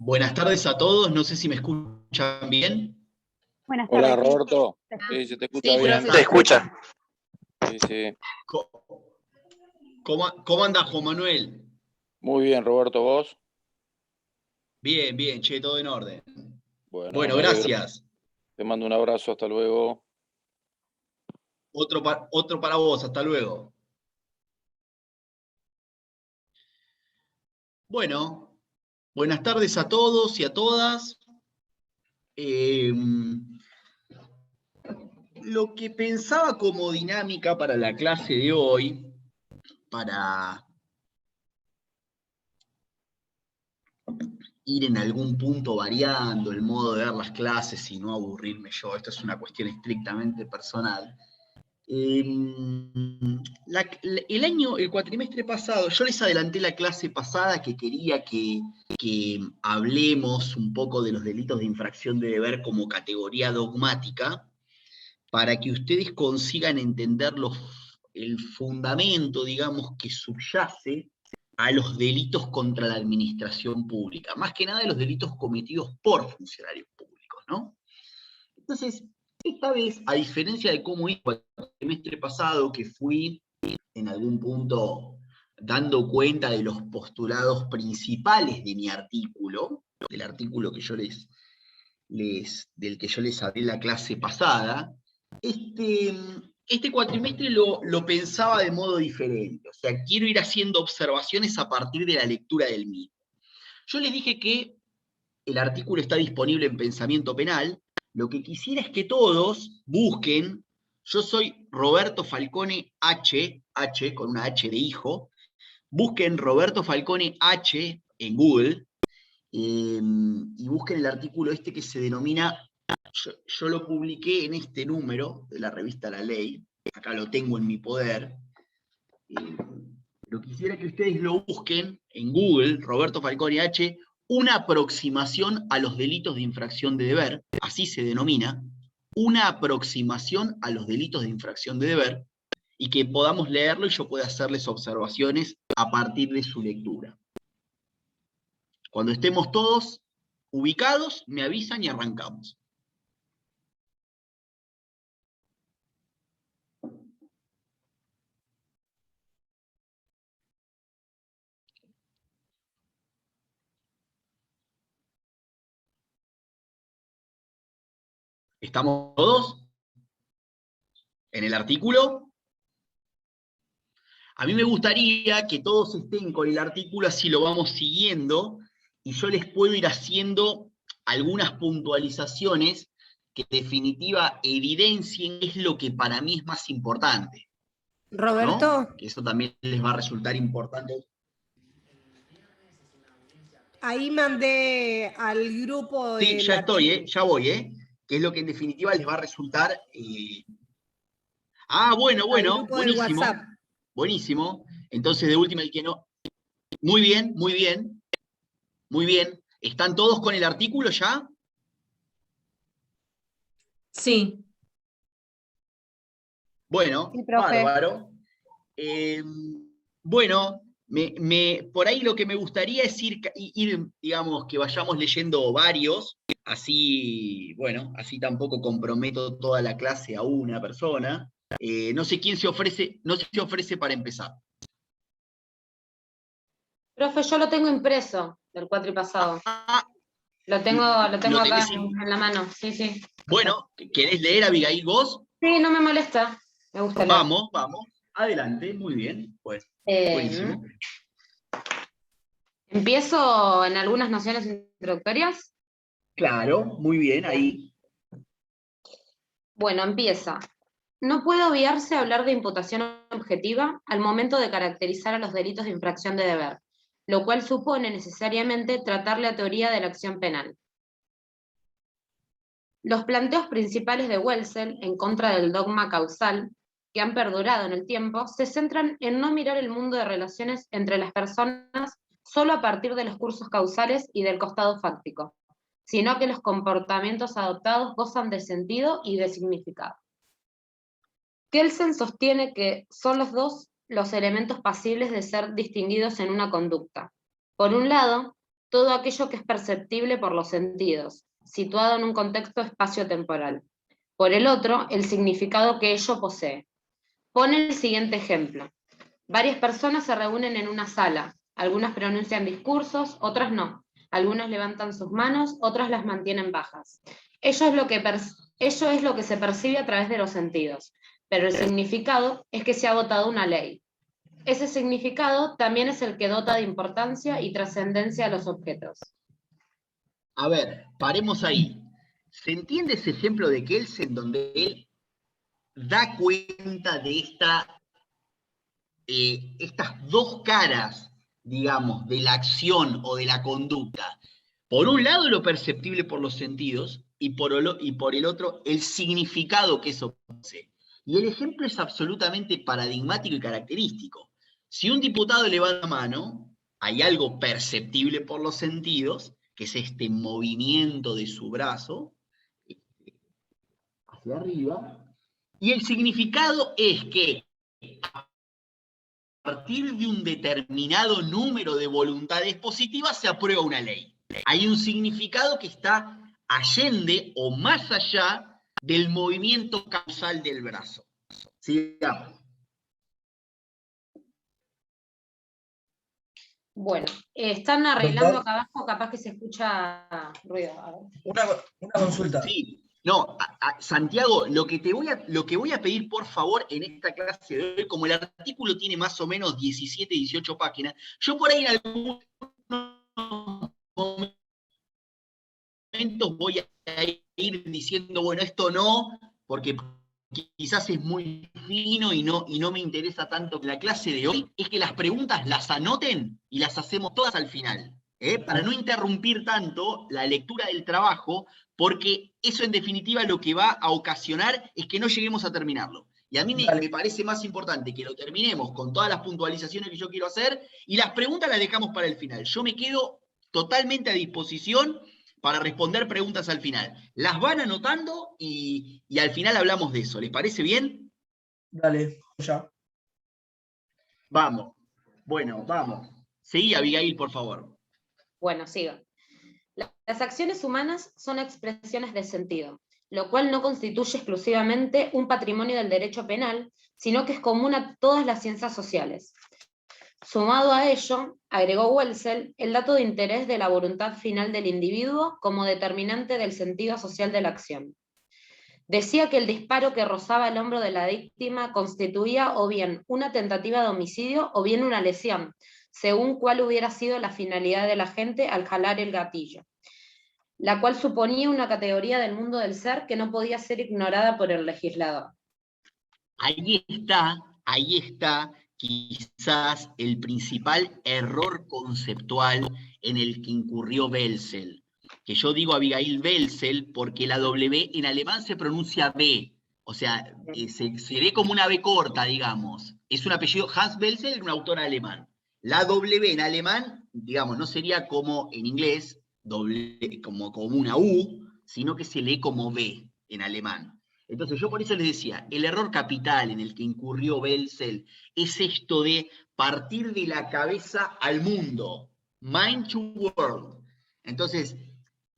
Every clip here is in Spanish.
Buenas tardes a todos, no sé si me escuchan bien. Buenas tardes. Hola, Roberto. Sí, Se te escucha bien. buenas Te escucha. Sí, sí. ¿Cómo anda Juan Manuel? Muy bien, Roberto, ¿vos? Bien, bien, che, todo en orden. Bueno, Bueno, me alegro. gracias. Te mando un abrazo, hasta luego. Otro para vos, hasta luego. Bueno, buenas tardes a todos y a todas. Lo que pensaba como dinámica para la clase de hoy, para ir en algún punto variando el modo de ver las clases y no aburrirme yo, esto es una cuestión estrictamente personal. El cuatrimestre pasado, yo les adelanté la clase pasada que quería que hablemos un poco de los delitos de infracción de deber como categoría dogmática, para que ustedes consigan entender el fundamento, digamos, que subyace a los delitos contra la administración pública, más que nada de los delitos cometidos por funcionarios públicos, ¿no? Entonces, esta vez, a diferencia de cómo hice el semestre pasado, que fui en algún punto dando cuenta de los postulados principales de mi artículo, del artículo que yo del que yo les hablé en la clase pasada, este cuatrimestre lo pensaba de modo diferente. O sea, quiero ir haciendo observaciones a partir de la lectura del mismo. Yo les dije que el artículo está disponible en Pensamiento Penal. Lo que quisiera es que todos busquen. Yo soy Roberto Falcone H, con una H de hijo. Busquen Roberto Falcone H en Google y busquen el artículo este que se denomina, yo lo publiqué en este número de la revista La Ley, acá lo tengo en mi poder. Lo quisiera que ustedes lo busquen en Google, Roberto Falcone H, una aproximación a los delitos de infracción de deber, así se denomina, una aproximación a los delitos de infracción de deber, y que podamos leerlo y yo pueda hacerles observaciones a partir de su lectura. Cuando estemos todos ubicados, me avisan y arrancamos. ¿Estamos todos en el artículo? A mí me gustaría que todos estén con el artículo, así lo vamos siguiendo, y yo les puedo ir haciendo algunas puntualizaciones que en definitiva evidencien qué es lo que para mí es más importante. Roberto, ¿no? Que eso también les va a resultar importante. ahí mandé al grupo Sí, del ya estoy, ya voy, que es lo que en definitiva les va a resultar. Bueno, al grupo del buenísimo. WhatsApp. Buenísimo. Entonces, de última, el que no. Muy bien, muy bien. Muy bien. ¿Están todos con el artículo ya? Sí. Bueno, Sí, profe. bárbaro. Bueno, por ahí lo que me gustaría es ir, digamos, que vayamos leyendo varios, así, bueno, así tampoco comprometo toda la clase a una persona. No sé quién se ofrece para empezar. Profe, yo lo tengo impreso del cuatrimestre pasado. Lo tengo ¿Lo acá tenés en la mano. Sí, sí. Bueno, ¿querés leer, Abigail, vos? Sí, no me molesta. Me gusta leer. Vamos. Adelante, muy bien. Pues, buenísimo. Empiezo en algunas nociones introductorias. Claro, muy bien, ahí. Bueno, empieza. No puede obviarse hablar de imputación objetiva al momento de caracterizar a los delitos de infracción de deber, lo cual supone necesariamente tratar la teoría de la acción penal. Los planteos principales de Welsel en contra del dogma causal, que han perdurado en el tiempo, se centran en no mirar el mundo de relaciones entre las personas solo a partir de los cursos causales y del costado fáctico, sino que los comportamientos adoptados gozan de sentido y de significado. Kelsen sostiene que son los dos los elementos pasibles de ser distinguidos en una conducta. Por un lado, todo aquello que es perceptible por los sentidos, situado en un contexto espacio-temporal. Por el otro, el significado que ello posee. Pone el siguiente ejemplo. Varias personas se reúnen en una sala. Algunas pronuncian discursos, otras no. Algunas levantan sus manos, otras las mantienen bajas. Ello es lo que se percibe a través de los sentidos, pero el significado es que se ha votado una ley. Ese significado también es el que dota de importancia y trascendencia a los objetos. A ver, paremos ahí. ¿Se entiende ese ejemplo de Kelsen donde él da cuenta de estas dos caras, digamos, de la acción o de la conducta? Por un lado, lo perceptible por los sentidos, y por el otro, el significado que eso posee. Y el ejemplo es absolutamente paradigmático y característico. Si un diputado levanta la mano, hay algo perceptible por los sentidos, que es este movimiento de su brazo hacia arriba, y el significado es que a partir de un determinado número de voluntades positivas se aprueba una ley. Hay un significado que está allende o más allá del movimiento causal del brazo. Sigamos. Bueno, están arreglando acá abajo, capaz que se escucha ruido. A ver. Una consulta. Sí, no, Santiago, lo que voy a pedir, por favor, en esta clase de hoy, como el artículo tiene más o menos 17, 18 páginas, yo por ahí en algunos momentos voy a ir diciendo, bueno, esto no, porque quizás es muy fino y no me interesa tanto. La clase de hoy es que las preguntas las anoten y las hacemos todas al final, para no interrumpir tanto la lectura del trabajo, porque eso en definitiva lo que va a ocasionar es que no lleguemos a terminarlo. Y a mí me parece más importante que lo terminemos con todas las puntualizaciones que yo quiero hacer y las preguntas las dejamos para el final. Yo me quedo totalmente a disposición para responder preguntas al final. Las van anotando y al final hablamos de eso. ¿Les parece bien? Dale, ya. Vamos. Bueno, vamos. Seguí, Abigail, por favor. Bueno, sigo. Las acciones humanas son expresiones de sentido, lo cual no constituye exclusivamente un patrimonio del derecho penal, sino que es común a todas las ciencias sociales. Sumado a ello, agregó Welzel, el dato de interés de la voluntad final del individuo como determinante del sentido social de la acción. Decía que el disparo que rozaba el hombro de la víctima constituía o bien una tentativa de homicidio o bien una lesión, según cuál hubiera sido la finalidad del agente al jalar el gatillo, la cual suponía una categoría del mundo del ser que no podía ser ignorada por el legislador. Ahí está quizás el principal error conceptual en el que incurrió Welzel. Que yo digo Abigail Welzel porque la W en alemán se pronuncia B, o sea, se ve como una B corta, digamos. Es un apellido, Hans Welzel era un autor alemán. La W en alemán, digamos, no sería como en inglés, como una U, sino que se lee como B en alemán. Entonces yo por eso les decía, el error capital en el que incurrió Welzel es esto de partir de la cabeza al mundo, mind to world. Entonces,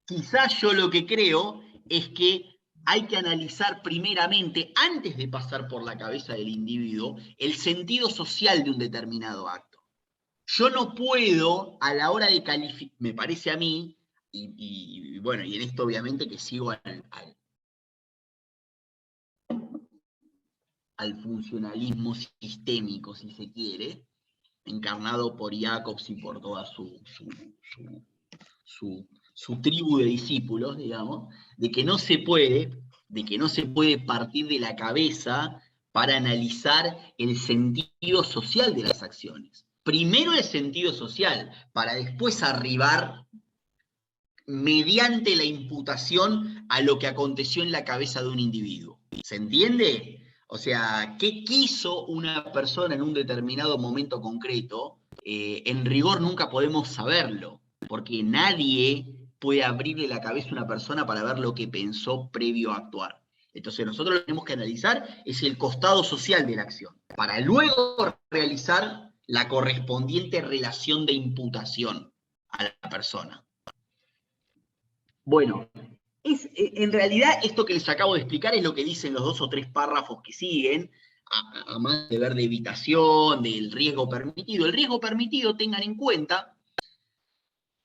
quizás yo lo que creo es que hay que analizar primeramente, antes de pasar por la cabeza del individuo, el sentido social de un determinado acto. Yo no puedo, a la hora de calificar, me parece a mí, y bueno, y en esto obviamente que sigo al funcionalismo sistémico, si se quiere, encarnado por Jacobs y por toda su tribu de discípulos, digamos, de que no se puede partir de la cabeza para analizar el sentido social de las acciones. Primero el sentido social, para después arribar mediante la imputación a lo que aconteció en la cabeza de un individuo. ¿Se entiende? O sea, ¿qué quiso una persona en un determinado momento concreto? En rigor nunca podemos saberlo, porque nadie puede abrirle la cabeza a una persona para ver lo que pensó previo a actuar. Entonces nosotros lo que tenemos que analizar es el costado social de la acción, para luego realizar la correspondiente relación de imputación a la persona. Bueno, en realidad esto que les acabo de explicar es lo que dicen los 2 o 3 párrafos que siguen, a más de ver de evitación, del riesgo permitido. El riesgo permitido, tengan en cuenta,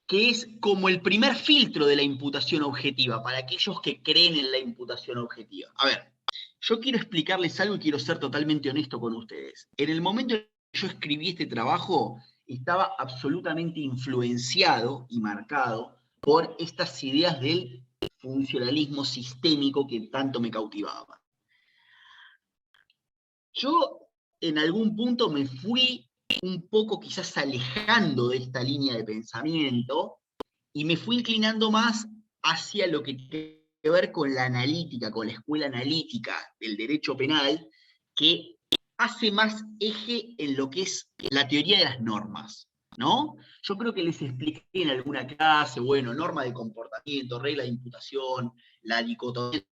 que es como el primer filtro de la imputación objetiva, para aquellos que creen en la imputación objetiva. A ver, yo quiero explicarles algo y quiero ser totalmente honesto con ustedes. En el momento en que yo escribí este trabajo, estaba absolutamente influenciado y marcado por estas ideas del funcionalismo sistémico que tanto me cautivaban. Yo en algún punto me fui un poco quizás alejando de esta línea de pensamiento y me fui inclinando más hacia lo que tiene que ver con la analítica, con la escuela analítica del derecho penal, que hace más eje en lo que es la teoría de las normas, ¿no? Yo creo que les expliqué en alguna clase, bueno, norma de comportamiento, regla de imputación, la dicotomía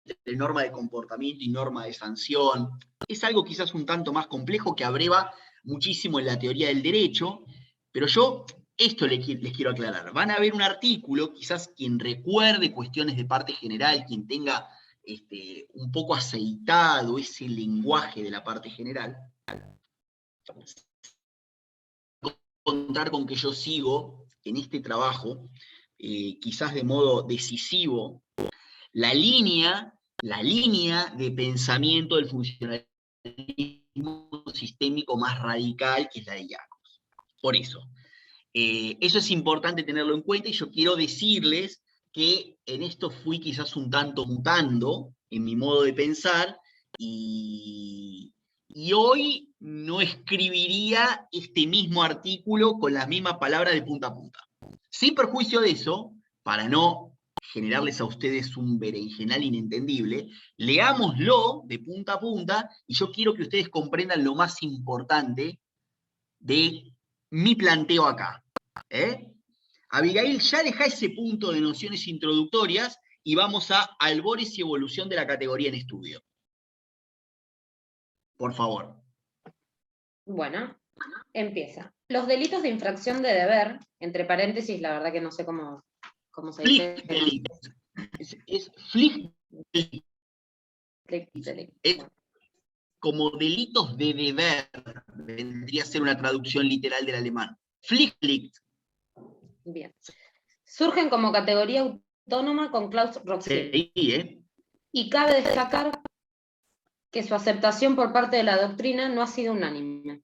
entre norma de comportamiento y norma de sanción. Es algo quizás un tanto más complejo que abreva muchísimo en la teoría del derecho, pero yo esto les quiero aclarar. Van a ver un artículo, quizás quien recuerde cuestiones de parte general, quien tenga un poco aceitado ese lenguaje de la parte general, encontrar con que yo sigo en este trabajo, quizás de modo decisivo, la línea de pensamiento del funcionalismo sistémico más radical, que es la de Jacobs. Por eso. Eso es importante tenerlo en cuenta, y yo quiero decirles que en esto fui quizás un tanto mutando en mi modo de pensar, y hoy no escribiría este mismo artículo con las mismas palabras de punta a punta. Sin perjuicio de eso, para no generarles a ustedes un berenjenal inentendible, leámoslo de punta a punta, y yo quiero que ustedes comprendan lo más importante de mi planteo acá. Abigail, ya deja ese punto de nociones introductorias y vamos a albores y evolución de la categoría en estudio. Por favor. Bueno, empieza. Los delitos de infracción de deber, entre paréntesis, la verdad que no sé cómo se dice. Es Pflichtdelikt. Es como delitos de deber, vendría a ser una traducción literal del alemán. Pflichtdelikt. Bien. Surgen como categoría autónoma con Klaus Roxin. Sí, Y cabe destacar que su aceptación por parte de la doctrina no ha sido unánime.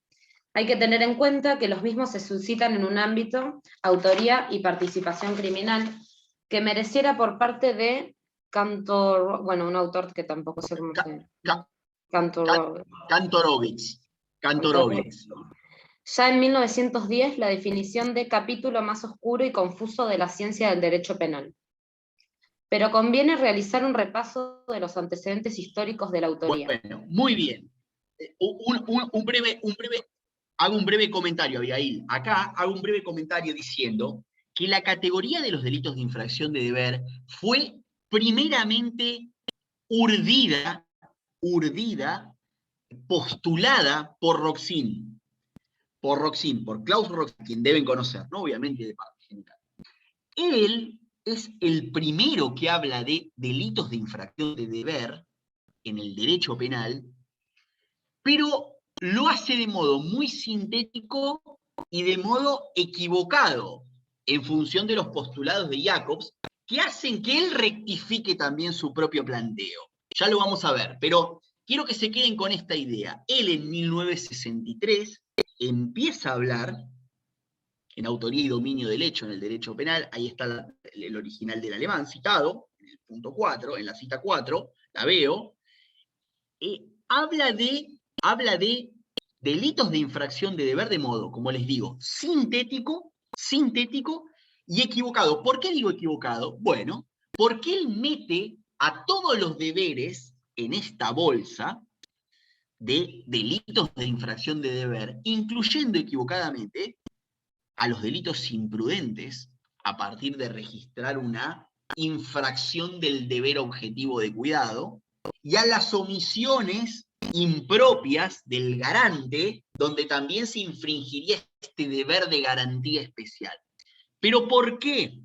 Hay que tener en cuenta que los mismos se suscitan en un ámbito, autoría y participación criminal, que mereciera por parte de Cantor, bueno, un autor que tampoco sé cómo se llama. Kantorowicz. Ya en 1910, la definición de capítulo más oscuro y confuso de la ciencia del derecho penal. Pero conviene realizar un repaso de los antecedentes históricos de la autoría. Bueno, muy bien. Hago un breve comentario, Abigail. Acá hago un breve comentario diciendo que la categoría de los delitos de infracción de deber fue primeramente urdida, postulada por Roxin. Por Klaus Roxin, quien deben conocer, ¿no? Obviamente de parte general. Él es el primero que habla de delitos de infracción de deber en el derecho penal, pero lo hace de modo muy sintético y de modo equivocado, en función de los postulados de Jacobs, que hacen que él rectifique también su propio planteo. Ya lo vamos a ver, pero quiero que se queden con esta idea. Él en 1963 empieza a hablar en autoría y dominio del hecho en el derecho penal, ahí está el original del alemán citado, en el punto 4, en la cita 4, la veo, habla de delitos de infracción de deber de modo, como les digo, sintético y equivocado. ¿Por qué digo equivocado? Bueno, porque él mete a todos los deberes en esta bolsa de delitos de infracción de deber, incluyendo equivocadamente a los delitos imprudentes a partir de registrar una infracción del deber objetivo de cuidado, y a las omisiones impropias del garante, donde también se infringiría este deber de garantía especial. ¿Pero por qué?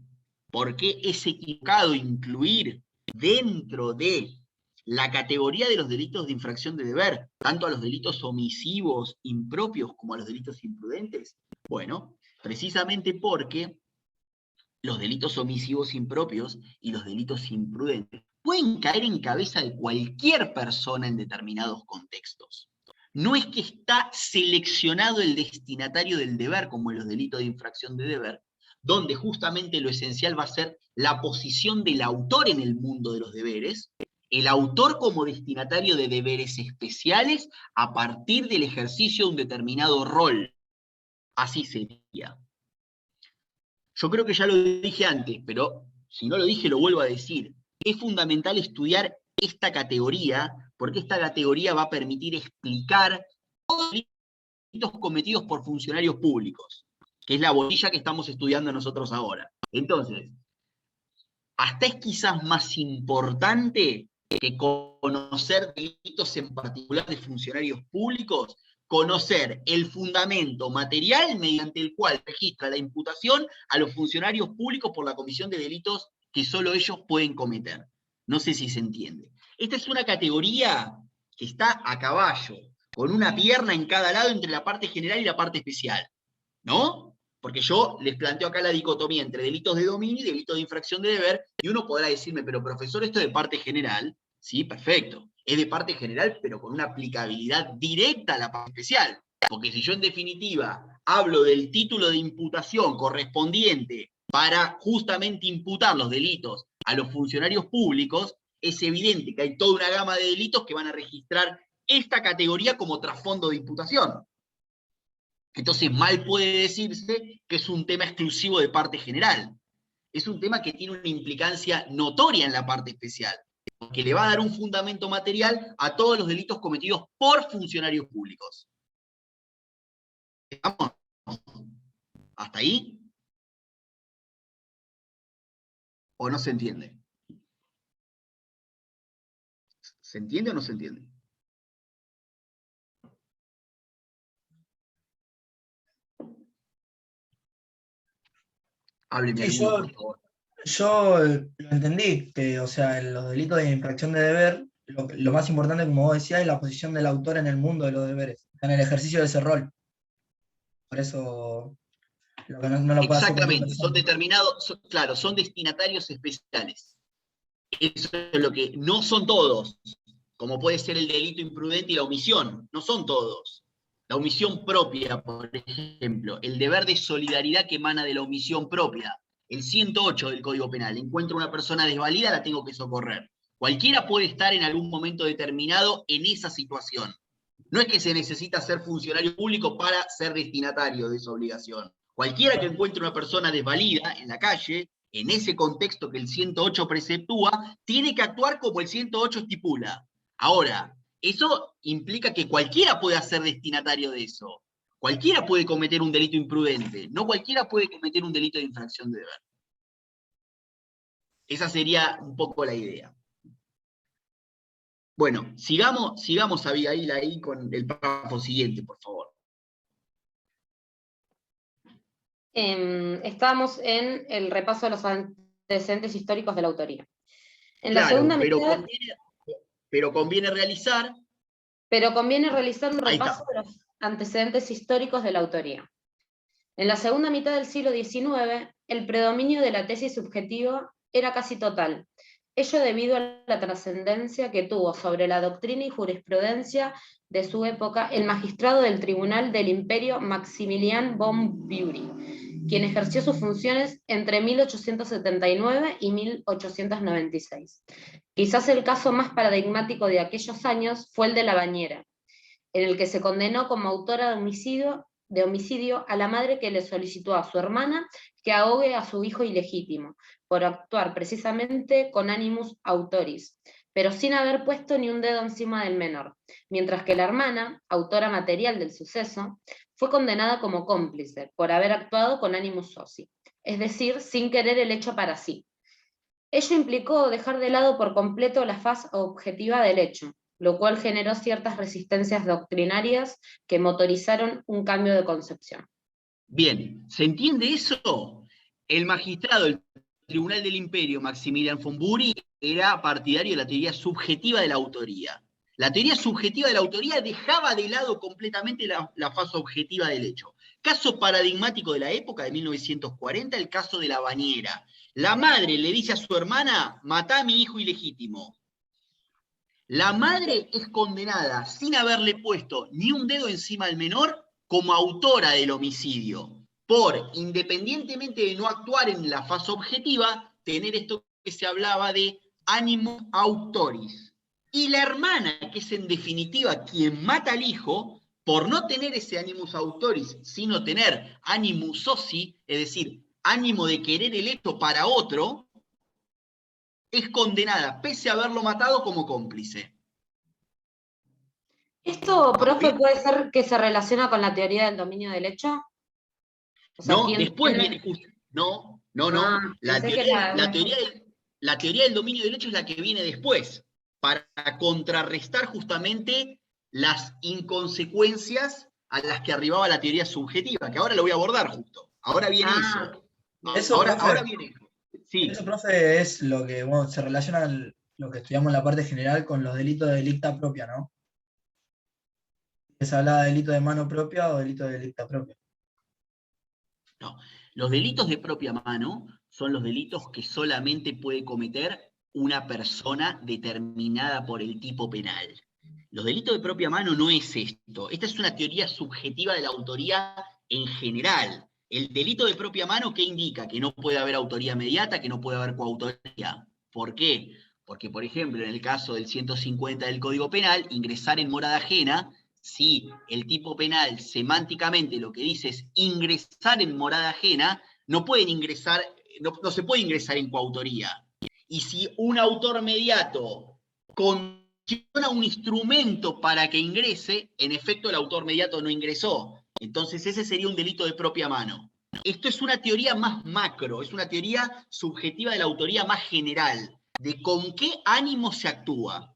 Porque es equivocado incluir dentro de la categoría de los delitos de infracción de deber, tanto a los delitos omisivos impropios como a los delitos imprudentes? Bueno, precisamente porque los delitos omisivos impropios y los delitos imprudentes pueden caer en cabeza de cualquier persona en determinados contextos. No es que está seleccionado el destinatario del deber, como en los delitos de infracción de deber, donde justamente lo esencial va a ser la posición del autor en el mundo de los deberes, el autor como destinatario de deberes especiales a partir del ejercicio de un determinado rol. Así sería. Yo creo que ya lo dije antes, pero si no lo dije lo vuelvo a decir. Es fundamental estudiar esta categoría, porque esta categoría va a permitir explicar todos los delitos cometidos por funcionarios públicos, que es la bolilla que estamos estudiando nosotros ahora. Entonces, hasta es quizás más importante que conocer delitos en particular de funcionarios públicos, conocer el fundamento material mediante el cual registra la imputación a los funcionarios públicos por la comisión de delitos que solo ellos pueden cometer. No sé si se entiende. Esta es una categoría que está a caballo, con una pierna en cada lado entre la parte general y la parte especial, ¿no? Porque yo les planteo acá la dicotomía entre delitos de dominio y delitos de infracción de deber, y uno podrá decirme, pero profesor, esto es de parte general. Sí, perfecto. Es de parte general, pero con una aplicabilidad directa a la parte especial. Porque si yo en definitiva hablo del título de imputación correspondiente para justamente imputar los delitos a los funcionarios públicos, es evidente que hay toda una gama de delitos que van a registrar esta categoría como trasfondo de imputación. Entonces mal puede decirse que es un tema exclusivo de parte general. Es un tema que tiene una implicancia notoria en la parte especial, que le va a dar un fundamento material a todos los delitos cometidos por funcionarios públicos. ¿Estamos? ¿Hasta ahí? ¿O no se entiende? ¿Se entiende o no se entiende? Hábleme Sí, alguno, por favor. yo lo entendí, que, o sea, en los delitos de infracción de deber, lo más importante, como vos decías, es la posición del autor en el mundo de los deberes, en el ejercicio de ese rol. Por eso, lo que no lo puede hacer cualquier Exactamente, son persona. determinados, claro, son destinatarios especiales. Eso es lo que no son todos, como puede ser el delito imprudente y la omisión, no son todos. La omisión propia, por ejemplo, el deber de solidaridad que emana de la omisión propia, el 108 del Código Penal, encuentro una persona desvalida, la tengo que socorrer. Cualquiera puede estar en algún momento determinado en esa situación. No es que se necesita ser funcionario público para ser destinatario de esa obligación. Cualquiera que encuentre una persona desvalida en la calle, en ese contexto que el 108 preceptúa, tiene que actuar como el 108 estipula. Ahora, eso implica que cualquiera puede ser destinatario de eso. Cualquiera puede cometer un delito imprudente, no cualquiera puede cometer un delito de infracción de deber. Esa sería un poco la idea. Bueno, sigamos Abigail ahí con el párrafo siguiente, por favor. Estábamos en el repaso de los antecedentes históricos de la autoría. En la Claro, segunda pero mitad, conviene realizar... pero conviene realizar un Ahí repaso está. de los antecedentes históricos de la autoría. En la segunda mitad del siglo XIX, el predominio de la tesis subjetiva era casi total, ello debido a la trascendencia que tuvo sobre la doctrina y jurisprudencia de su época el magistrado del Tribunal del Imperio Maximilian von Bury, quien ejerció sus funciones entre 1879 y 1896. Quizás el caso más paradigmático de aquellos años fue el de la Bañera, en el que se condenó como autora de homicidio a la madre que le solicitó a su hermana que ahogue a su hijo ilegítimo, por actuar precisamente con animus autoris, pero sin haber puesto ni un dedo encima del menor, mientras que la hermana, autora material del suceso, fue condenada como cómplice por haber actuado con animus soci, es decir, sin querer el hecho para sí. Ello implicó dejar de lado por completo la faz objetiva del hecho, lo cual generó ciertas resistencias doctrinarias que motorizaron un cambio de concepción. Bien, ¿se entiende eso? El magistrado del Tribunal del Imperio, Maximilian von Bury, era partidario de la teoría subjetiva de la autoría. La teoría subjetiva de la autoría dejaba de lado completamente la fase objetiva del hecho. Caso paradigmático de la época de 1940, el caso de la bañera. La madre le dice a su hermana, matá a mi hijo ilegítimo. La madre es condenada sin haberle puesto ni un dedo encima al menor como autora del homicidio, por, independientemente de no actuar en la fase objetiva, tener esto que se hablaba de animus auctoris. Y la hermana, que es en definitiva quien mata al hijo, por no tener ese animus auctoris, sino tener animus soci, es decir, ánimo de querer el hecho para otro, es condenada, pese a haberlo matado, como cómplice. ¿Esto, profe, puede ser que se relaciona con la teoría del dominio del hecho? O sea, No, después viene justo. No. La teoría del dominio del hecho es la que viene después, para contrarrestar justamente las inconsecuencias a las que arribaba la teoría subjetiva, que ahora lo voy a abordar justo. Ahora viene eso. Ahora viene eso. Sí. Eso, profe, es lo que se relaciona lo que estudiamos en la parte general con los delitos de delicta propia, ¿no? ¿Se habla de delito de mano propia o delito de delicta propia? No, los delitos de propia mano son los delitos que solamente puede cometer una persona determinada por el tipo penal. Los delitos de propia mano no es esto. Esta es una teoría subjetiva de la autoría en general. El delito de propia mano, ¿qué indica? Que no puede haber autoría inmediata, que no puede haber coautoría. ¿Por qué? Porque, por ejemplo, en el caso del 150 del Código Penal, ingresar en morada ajena, si el tipo penal semánticamente lo que dice es ingresar en morada ajena, no se puede ingresar en coautoría. Y si un autor mediato condiciona un instrumento para que ingrese, en efecto el autor mediato no ingresó. Entonces ese sería un delito de propia mano. Esto es una teoría más macro, es una teoría subjetiva de la autoría más general, de con qué ánimo se actúa.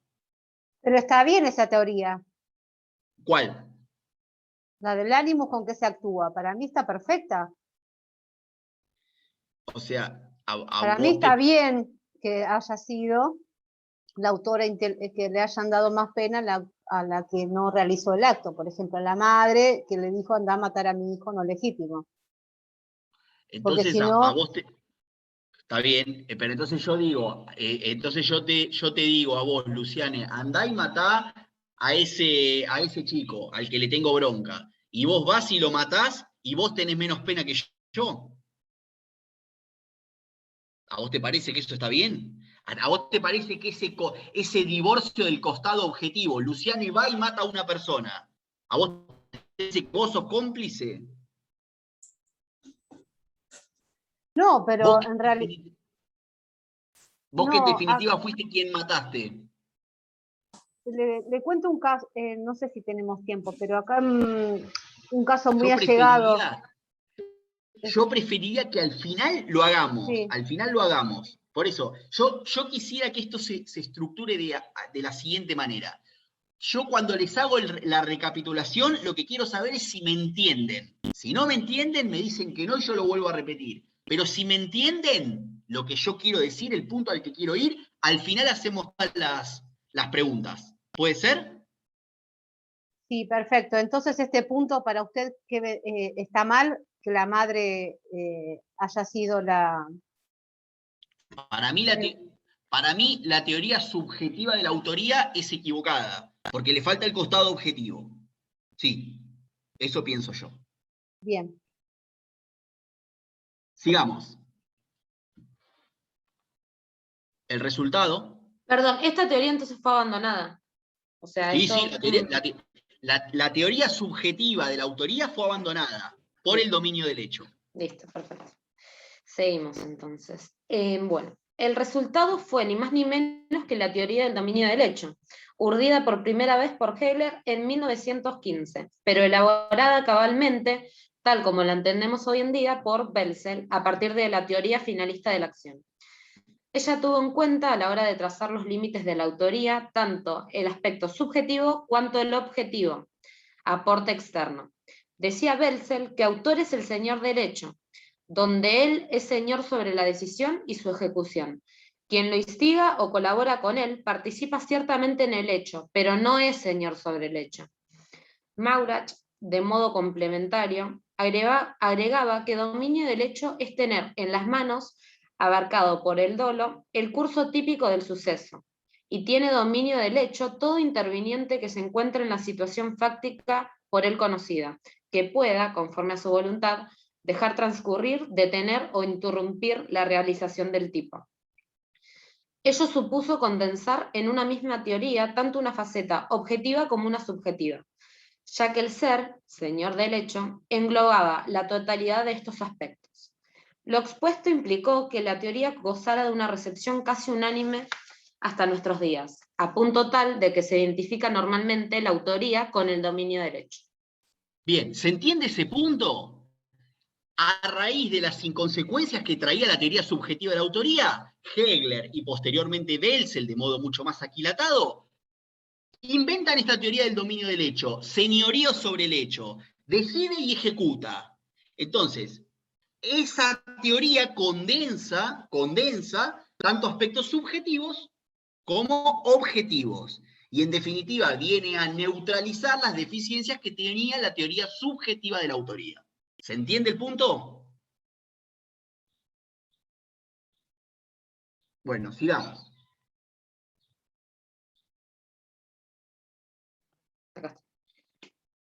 Pero está bien esa teoría. ¿Cuál? La del ánimo con que se actúa. Para mí está perfecta. O sea, para mí está bien que haya sido la autora que le hayan dado más pena a la que no realizó el acto. Por ejemplo, la madre que le dijo anda a matar a mi hijo no legítimo. Entonces, si no... a vos te... Está bien, pero entonces yo digo, yo te digo a vos, Luciane, andá y matá a ese chico, al que le tengo bronca, y vos vas y lo matás, y vos tenés menos pena que yo. ¿A vos te parece que eso está bien? ¿A vos te parece que ese divorcio del costado objetivo, Luciane va y mata a una persona, ¿a vos te parece que vos sos cómplice? No, pero en realidad... Vos que en definitiva fuiste quien mataste. Le cuento un caso, no sé si tenemos tiempo, pero acá un caso muy allegado. Yo preferiría que al final lo hagamos, sí. Al final lo hagamos. Por eso, yo quisiera que esto se estructure de la siguiente manera. Yo cuando les hago la recapitulación, lo que quiero saber es si me entienden. Si no me entienden, me dicen que no y yo lo vuelvo a repetir. Pero si me entienden lo que yo quiero decir, el punto al que quiero ir, al final hacemos las preguntas. ¿Puede ser? Sí, perfecto. Entonces este punto para usted que está mal, que la madre haya sido la... Para mí la teoría subjetiva de la autoría es equivocada, porque le falta el costado objetivo. Sí, eso pienso yo. Bien. Sigamos. El resultado... Perdón, esta teoría entonces fue abandonada. O sea, sí, la teoría subjetiva de la autoría fue abandonada por el dominio del hecho. Listo, perfecto. Seguimos entonces. Bueno, el resultado fue ni más ni menos que la teoría del dominio del hecho, urdida por primera vez por Hegel en 1915, pero elaborada cabalmente, tal como la entendemos hoy en día, por Welsel, a partir de la teoría finalista de la acción. Ella tuvo en cuenta a la hora de trazar los límites de la autoría tanto el aspecto subjetivo cuanto el objetivo, aporte externo. Decía Welsel que autor es el señor del hecho, donde él es señor sobre la decisión y su ejecución. Quien lo instiga o colabora con él participa ciertamente en el hecho, pero no es señor sobre el hecho. Maurach, de modo complementario, agregaba que dominio del hecho es tener en las manos, abarcado por el dolo, el curso típico del suceso, y tiene dominio del hecho todo interviniente que se encuentre en la situación fáctica por él conocida, que pueda, conforme a su voluntad, dejar transcurrir, detener o interrumpir la realización del tipo. Ello supuso condensar en una misma teoría tanto una faceta objetiva como una subjetiva, ya que el ser, señor del hecho, englobaba la totalidad de estos aspectos. Lo expuesto implicó que la teoría gozara de una recepción casi unánime hasta nuestros días, a punto tal de que se identifica normalmente la autoría con el dominio del hecho. Bien, ¿se entiende ese punto? A raíz de las inconsecuencias que traía la teoría subjetiva de la autoría, Hegel y posteriormente Welzel, de modo mucho más aquilatado, inventan esta teoría del dominio del hecho, señorío sobre el hecho, decide y ejecuta. Entonces, esa teoría condensa tanto aspectos subjetivos como objetivos. Y en definitiva viene a neutralizar las deficiencias que tenía la teoría subjetiva de la autoría. ¿Se entiende el punto? Bueno, sigamos.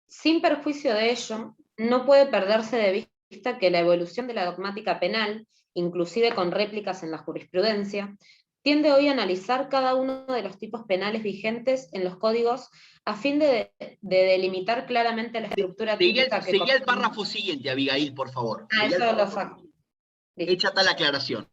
Sin perjuicio de ello, no puede perderse de vista que la evolución de la dogmática penal, inclusive con réplicas en la jurisprudencia, tiende hoy a analizar cada uno de los tipos penales vigentes en los códigos a fin de delimitar claramente la estructura típica que... Seguía el párrafo siguiente, Abigail, por favor. Eso lo saco. Hecha tal aclaración.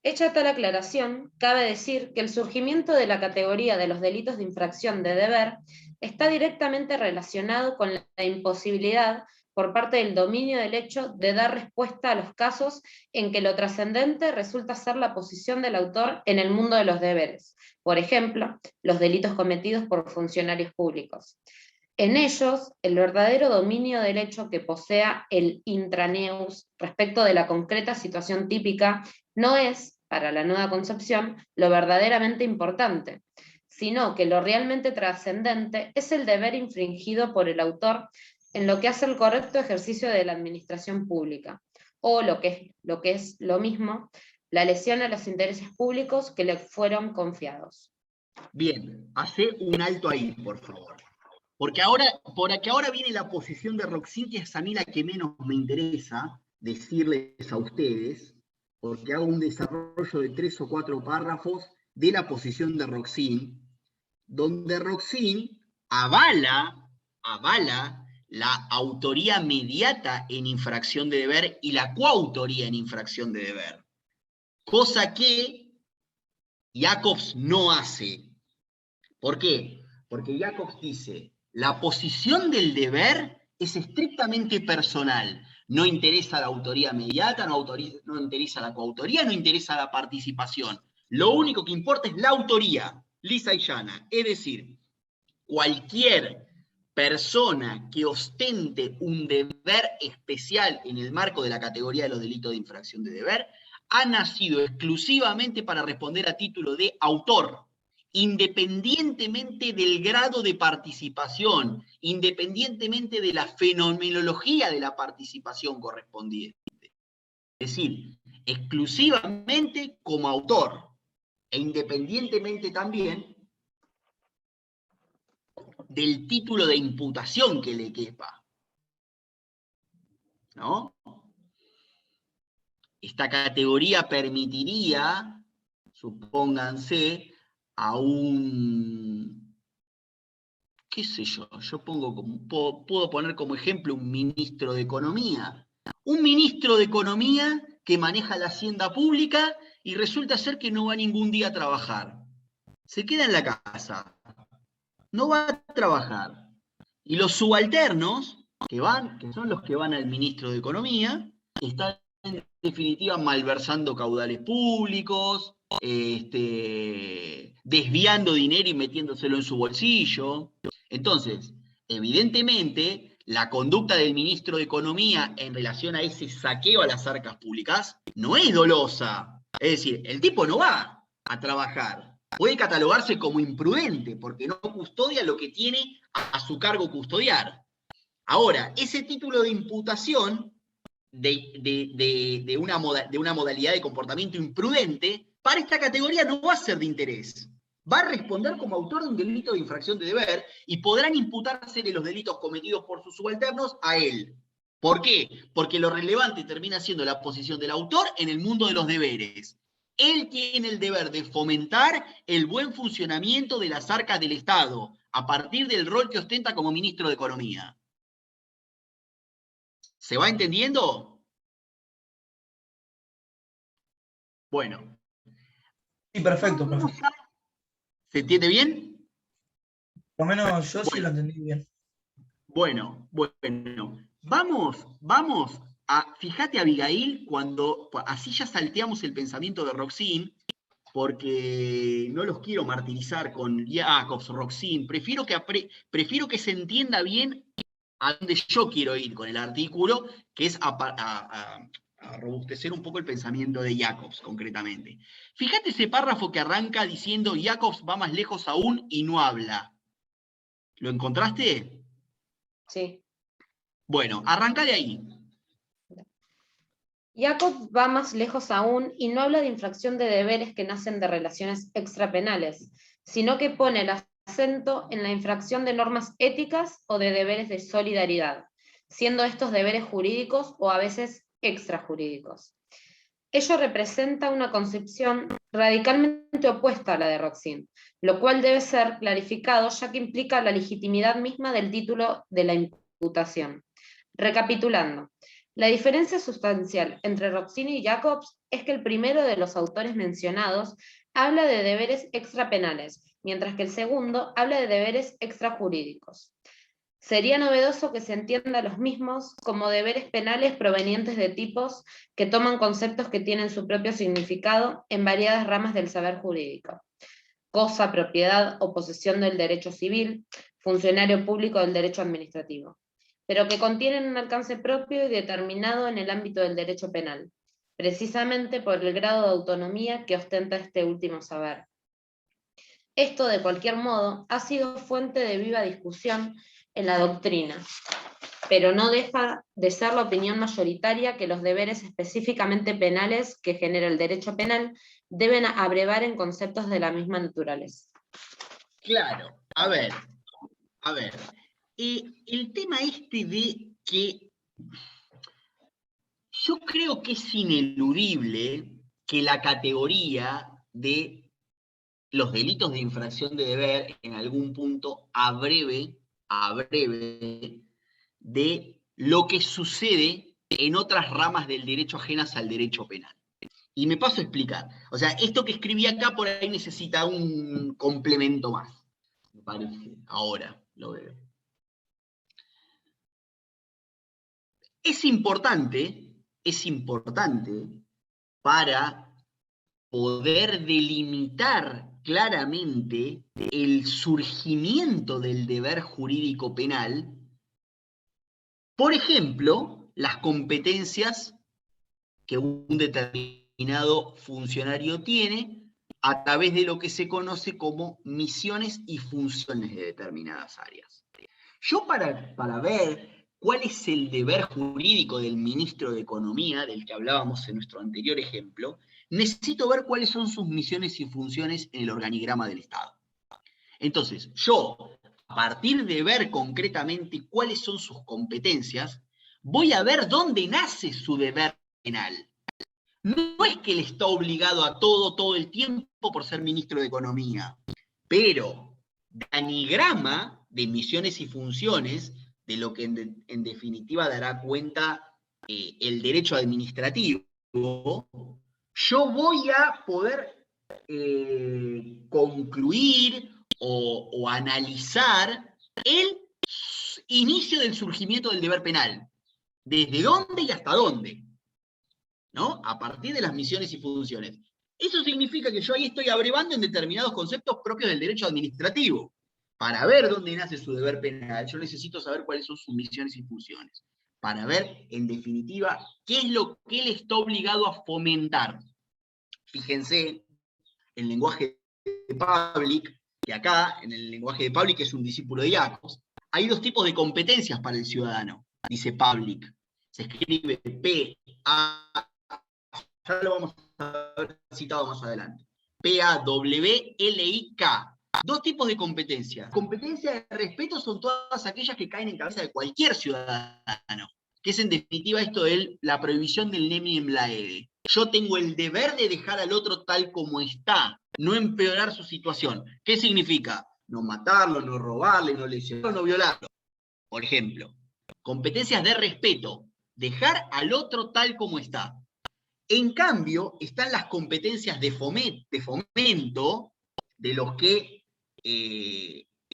Hecha tal aclaración, cabe decir que el surgimiento de la categoría de los delitos de infracción de deber está directamente relacionado con la imposibilidad por parte del dominio del hecho de dar respuesta a los casos en que lo trascendente resulta ser la posición del autor en el mundo de los deberes, por ejemplo, los delitos cometidos por funcionarios públicos. En ellos, el verdadero dominio del hecho que posea el intraneus respecto de la concreta situación típica no es, para la nueva concepción, lo verdaderamente importante, sino que lo realmente trascendente es el deber infringido por el autor en lo que hace el correcto ejercicio de la administración pública, o lo que es lo mismo, la lesión a los intereses públicos que le fueron confiados. Bien, hace un alto ahí, por favor. Porque ahora viene la posición de Roxin, que es a mí la que menos me interesa decirles a ustedes, porque hago un desarrollo de 3 o 4 párrafos de la posición de Roxin, donde Roxin avala la autoría mediata en infracción de deber y la coautoría en infracción de deber. Cosa que Jacobs no hace. ¿Por qué? Porque Jacobs dice, la posición del deber es estrictamente personal. No interesa la autoría mediata, no interesa la coautoría, no interesa la participación. Lo único que importa es la autoría, lisa y llana. Es decir, cualquier persona que ostente un deber especial en el marco de la categoría de los delitos de infracción de deber ha nacido exclusivamente para responder a título de autor, independientemente del grado de participación, independientemente de la fenomenología de la participación correspondiente. Es decir, exclusivamente como autor, e independientemente también del título de imputación que le quepa. ¿No? Esta categoría permitiría, supónganse, a un, qué sé yo puedo poner como ejemplo un ministro de Economía. Un ministro de Economía que maneja la hacienda pública y resulta ser que no va ningún día a trabajar. Se queda en la casa. No va a trabajar. Y los subalternos, que son los que van al ministro de Economía, están en definitiva malversando caudales públicos, desviando dinero y metiéndoselo en su bolsillo. Entonces, evidentemente, la conducta del ministro de Economía en relación a ese saqueo a las arcas públicas no es dolosa. Es decir, el tipo no va a trabajar. Puede catalogarse como imprudente porque no custodia lo que tiene a su cargo custodiar. Ahora, ese título de imputación de una modalidad de comportamiento imprudente, para esta categoría no va a ser de interés. Va a responder como autor de un delito de infracción de deber y podrán imputársele los delitos cometidos por sus subalternos a él. ¿Por qué? Porque lo relevante termina siendo la posición del autor en el mundo de los deberes. Él tiene el deber de fomentar el buen funcionamiento de las arcas del Estado a partir del rol que ostenta como ministro de Economía. ¿Se va entendiendo? Bueno. Sí, perfecto, profe. ¿Se entiende bien? Por lo menos yo sí lo entendí bien. Bueno. Vamos a, fíjate Abigail, cuando, así ya salteamos el pensamiento de Roxin, porque no los quiero martirizar con Jacobs, Roxin, prefiero que se entienda bien a dónde yo quiero ir con el artículo, que es a robustecer un poco el pensamiento de Jacobs, concretamente. Fíjate ese párrafo que arranca diciendo Jacobs va más lejos aún y no habla. ¿Lo encontraste? Sí. Bueno, arranca de ahí. Jacobs va más lejos aún y no habla de infracción de deberes que nacen de relaciones extrapenales, sino que pone el acento en la infracción de normas éticas o de deberes de solidaridad, siendo estos deberes jurídicos o a veces extrajurídicos. Ello representa una concepción radicalmente opuesta a la de Roxin, lo cual debe ser clarificado ya que implica la legitimidad misma del título de la imputación. Recapitulando, la diferencia sustancial entre Roxin y Jacobs es que el primero de los autores mencionados habla de deberes extrapenales, mientras que el segundo habla de deberes extrajurídicos. Sería novedoso que se entienda los mismos como deberes penales provenientes de tipos que toman conceptos que tienen su propio significado en variadas ramas del saber jurídico. Cosa, propiedad o posesión del derecho civil, funcionario público del derecho administrativo, pero que contienen un alcance propio y determinado en el ámbito del derecho penal, precisamente por el grado de autonomía que ostenta este último saber. Esto, de cualquier modo, ha sido fuente de viva discusión en la doctrina, pero no deja de ser la opinión mayoritaria que los deberes específicamente penales que genera el derecho penal deben abrevar en conceptos de la misma naturaleza. Claro, a ver. El tema este de que yo creo que es ineludible que la categoría de los delitos de infracción de deber en algún punto abreve de lo que sucede en otras ramas del derecho ajenas al derecho penal. Y me paso a explicar. O sea, esto que escribí acá por ahí necesita un complemento más, me parece. Ahora lo veo. Es importante para poder delimitar claramente el surgimiento del deber jurídico penal, por ejemplo, las competencias que un determinado funcionario tiene a través de lo que se conoce como misiones y funciones de determinadas áreas. Yo para ver cuál es el deber jurídico del ministro de Economía, del que hablábamos en nuestro anterior ejemplo, necesito ver cuáles son sus misiones y funciones en el organigrama del Estado. Entonces, yo, a partir de ver concretamente cuáles son sus competencias, voy a ver dónde nace su deber penal. No es que él está obligado a todo el tiempo por ser ministro de Economía, pero de anigrama de misiones y funciones, de lo que en definitiva dará cuenta el derecho administrativo, yo voy a poder concluir o analizar el inicio del surgimiento del deber penal. ¿Desde dónde y hasta dónde? ¿No? A partir de las misiones y funciones. Eso significa que yo ahí estoy abrevando en determinados conceptos propios del derecho administrativo. Para ver dónde nace su deber penal, yo necesito saber cuáles son sus misiones y funciones. Para ver, en definitiva, qué es lo que él está obligado a fomentar. Fíjense, el lenguaje de Pavlik, que acá, en el lenguaje de Pavlik, que es un discípulo de Jacobs, hay dos tipos de competencias para el ciudadano, dice Pavlik. Se escribe P-A, ya lo vamos a ver citado más adelante. P-A-W-L-I-K. Dos tipos de competencias. Competencias de respeto son todas aquellas que caen en cabeza de cualquier ciudadano, que es en definitiva esto de la prohibición del neminem laede. Yo tengo el deber de dejar al otro tal como está, no empeorar su situación. ¿Qué significa? No matarlo, no robarle, no lesionarlo, no violarlo. Por ejemplo, competencias de respeto, dejar al otro tal como está. En cambio, están las competencias de fomento, de los que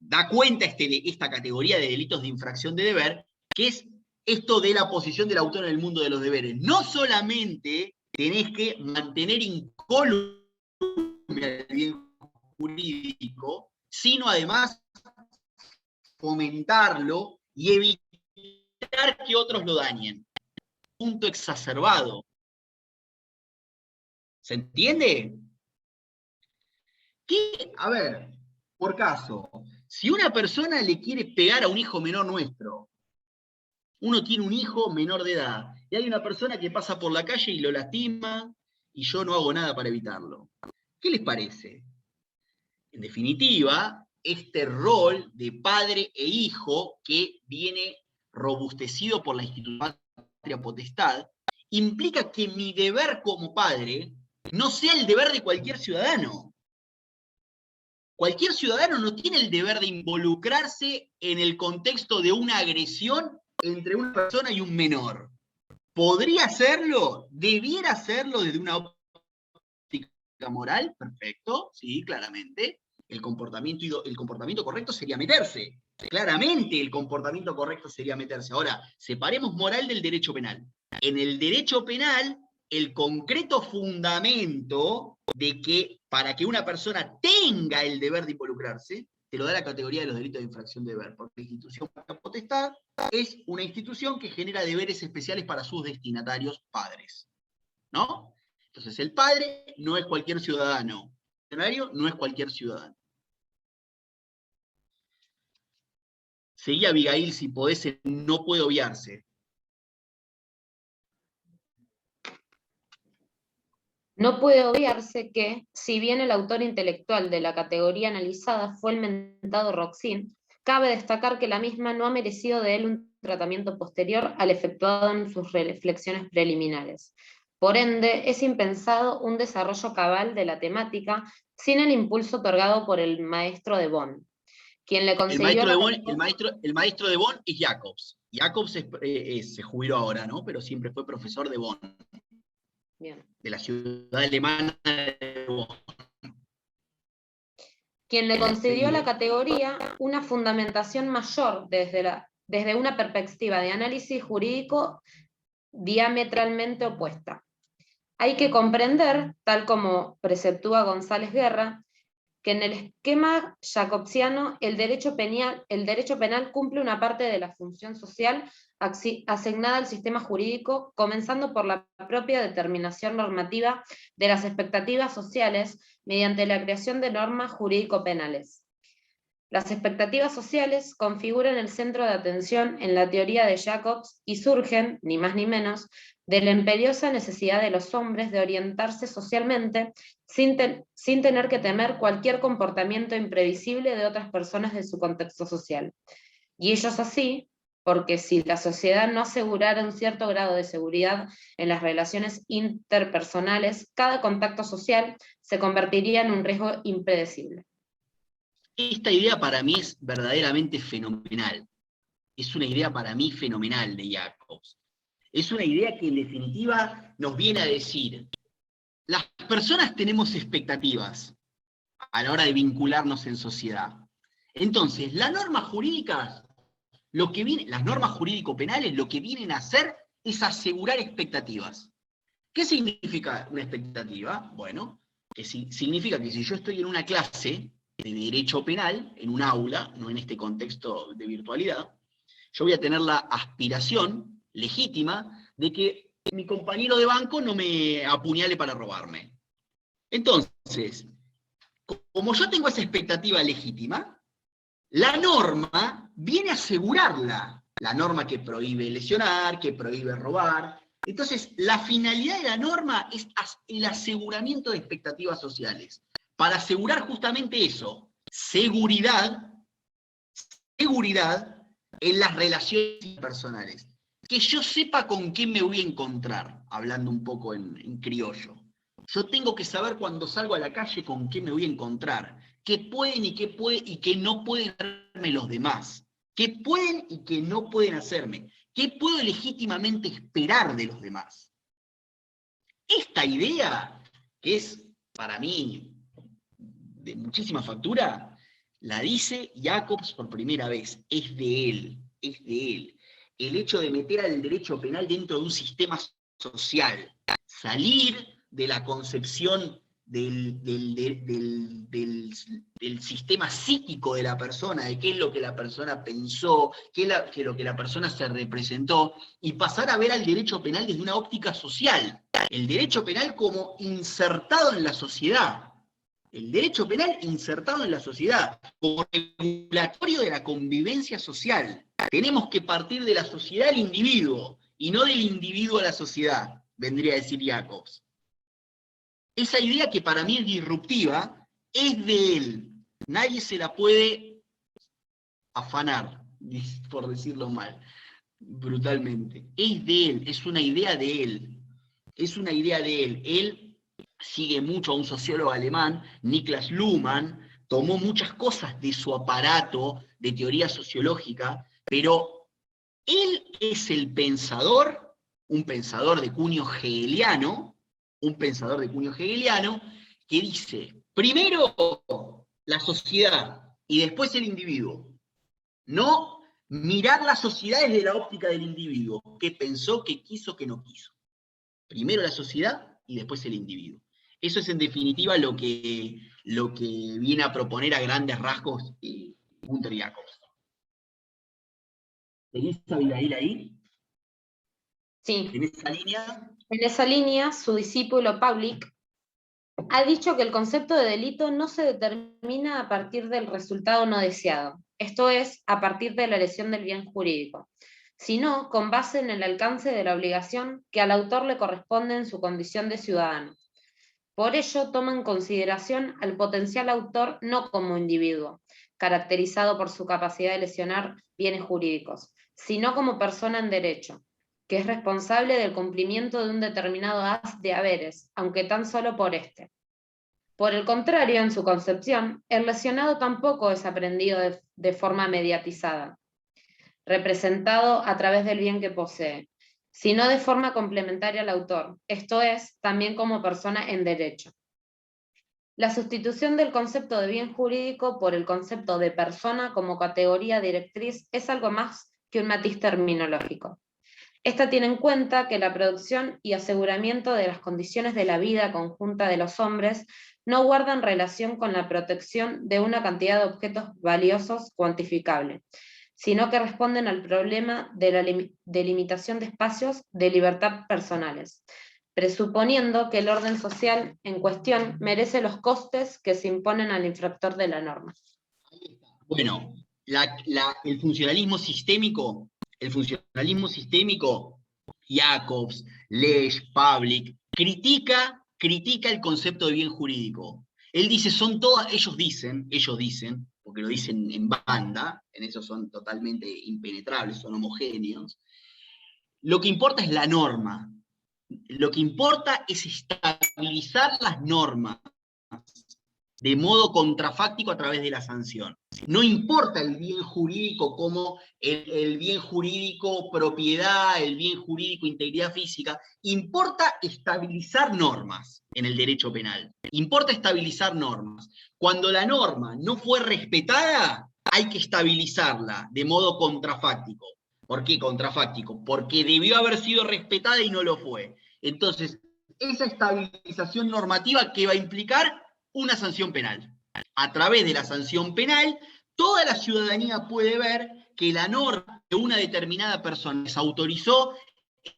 da cuenta esta categoría de delitos de infracción de deber, que es esto de la posición del autor en el mundo de los deberes. No solamente tenés que mantener incólume el bien jurídico, sino además fomentarlo y evitar que otros lo dañen. Punto exacerbado. ¿Se entiende? ¿Qué? A ver, por caso, si una persona le quiere pegar a un hijo menor nuestro, uno tiene un hijo menor de edad, y hay una persona que pasa por la calle y lo lastima, y yo no hago nada para evitarlo. ¿Qué les parece? En definitiva, este rol de padre e hijo que viene robustecido por la institución de patria potestad, implica que mi deber como padre no sea el deber de cualquier ciudadano. Cualquier ciudadano no tiene el deber de involucrarse en el contexto de una agresión entre una persona y un menor. ¿Podría hacerlo? ¿Debiera hacerlo desde una óptica moral? Perfecto, sí, claramente. El comportamiento correcto sería meterse. Claramente el comportamiento correcto sería meterse. Ahora, separemos moral del derecho penal. En el derecho penal, el concreto fundamento de que para que una persona tenga el deber de involucrarse, te lo da la categoría de los delitos de infracción de deber, porque la institución de potestad es una institución que genera deberes especiales para sus destinatarios padres, ¿no? Entonces el padre no es cualquier ciudadano, el funcionario no es cualquier ciudadano. Seguí, Abigail, si podés, no puede obviarse. No puede obviarse que, si bien el autor intelectual de la categoría analizada fue el mentado Roxin, cabe destacar que la misma no ha merecido de él un tratamiento posterior al efectuado en sus reflexiones preliminares. Por ende, es impensado un desarrollo cabal de la temática sin el impulso otorgado por el maestro de Bonn, quien le concedió el maestro de Bonn es Jacobs. Jacobs se jubiló ahora, ¿no? Pero siempre fue profesor de Bonn. Bien. De la ciudad alemana de Bonn. Quien le concedió a la categoría una fundamentación mayor desde una perspectiva de análisis jurídico diametralmente opuesta. Hay que comprender, tal como preceptúa González Guerra, que en el esquema jacobsiano el derecho penal cumple una parte de la función social asignada al sistema jurídico, comenzando por la propia determinación normativa de las expectativas sociales mediante la creación de normas jurídico-penales. Las expectativas sociales configuran el centro de atención en la teoría de Jacobs y surgen, ni más ni menos, de la imperiosa necesidad de los hombres de orientarse socialmente sin tener que temer cualquier comportamiento imprevisible de otras personas de su contexto social. Y ellos así, porque si la sociedad no asegurara un cierto grado de seguridad en las relaciones interpersonales, cada contacto social se convertiría en un riesgo impredecible. Esta idea para mí es verdaderamente fenomenal. Es una idea para mí fenomenal de Jacobs. Es una idea que en definitiva nos viene a decir, las personas tenemos expectativas a la hora de vincularnos en sociedad. Entonces, las normas jurídicas, las normas jurídico-penales, lo que vienen a hacer es asegurar expectativas. ¿Qué significa una expectativa? Bueno, significa que si yo estoy en una clase de derecho penal, en un aula, no en este contexto de virtualidad, yo voy a tener la aspiración legítima de que mi compañero de banco no me apuñale para robarme. Entonces, como yo tengo esa expectativa legítima, la norma viene a asegurarla. La norma que prohíbe lesionar, que prohíbe robar. Entonces, la finalidad de la norma es el aseguramiento de expectativas sociales. Para asegurar justamente eso, seguridad en las relaciones personales. Que yo sepa con qué me voy a encontrar, hablando un poco en criollo. Yo tengo que saber cuando salgo a la calle con qué me voy a encontrar, qué pueden y qué no pueden hacerme los demás, qué pueden y qué no pueden hacerme, qué puedo legítimamente esperar de los demás. Esta idea, que es para mí de muchísima factura, la dice Jacobs por primera vez, es de él, es de él. El hecho de meter al derecho penal dentro de un sistema social, salir de la concepción del sistema psíquico de la persona, de qué es lo que la persona pensó, qué es lo que la persona se representó, y pasar a ver al derecho penal desde una óptica social. El derecho penal como insertado en la sociedad. El derecho penal insertado en la sociedad, como regulatorio de la convivencia social. Tenemos que partir de la sociedad al individuo, y no del individuo a la sociedad, vendría a decir Jacobs. Esa idea que para mí es disruptiva, es de él. Nadie se la puede afanar, por decirlo mal, brutalmente. Es de él, es una idea de él. Es una idea de él. Él sigue mucho a un sociólogo alemán, Niklas Luhmann, tomó muchas cosas de su aparato de teoría sociológica, pero él es el pensador, un pensador de cuño hegeliano, que dice, primero la sociedad y después el individuo. No mirar la sociedad desde la óptica del individuo, qué pensó, qué quiso, qué no quiso. Primero la sociedad y después el individuo. Eso es en definitiva lo que viene a proponer a grandes rasgos Günther Jacobs. ¿Tenés a Abigail ahí? Sí. ¿En esa línea? En esa línea, su discípulo Paulik ha dicho que el concepto de delito no se determina a partir del resultado no deseado, esto es, a partir de la lesión del bien jurídico, sino con base en el alcance de la obligación que al autor le corresponde en su condición de ciudadano. Por ello, toma en consideración al potencial autor no como individuo, caracterizado por su capacidad de lesionar bienes jurídicos, sino como persona en derecho, que es responsable del cumplimiento de un determinado haz de haberes, aunque tan solo por éste. Por el contrario, en su concepción, el lesionado tampoco es aprendido de forma mediatizada, representado a través del bien que posee, sino de forma complementaria al autor, esto es, también como persona en derecho. La sustitución del concepto de bien jurídico por el concepto de persona como categoría directriz es algo más que un matiz terminológico. Esta tiene en cuenta que la producción y aseguramiento de las condiciones de la vida conjunta de los hombres no guardan relación con la protección de una cantidad de objetos valiosos cuantificable, sino que responden al problema de la delimitación de espacios de libertad personales, presuponiendo que el orden social en cuestión merece los costes que se imponen al infractor de la norma. Bueno, el funcionalismo sistémico, Jacobs, Lesch, Paulik, critica el concepto de bien jurídico. Él dice, ellos dicen, porque lo dicen en banda, en eso son totalmente impenetrables, son homogéneos, lo que importa es la norma. Lo que importa es estabilizar las normas de modo contrafáctico a través de la sanción. No importa el bien jurídico como el bien jurídico propiedad, el bien jurídico integridad física, importa estabilizar normas en el derecho penal. Importa estabilizar normas. Cuando la norma no fue respetada, hay que estabilizarla de modo contrafáctico. ¿Por qué contrafáctico? Porque debió haber sido respetada y no lo fue. Entonces, esa estabilización normativa, ¿qué va a implicar? Una sanción penal. a través de la sanción penal, toda la ciudadanía puede ver que la norma de una determinada persona se autorizó,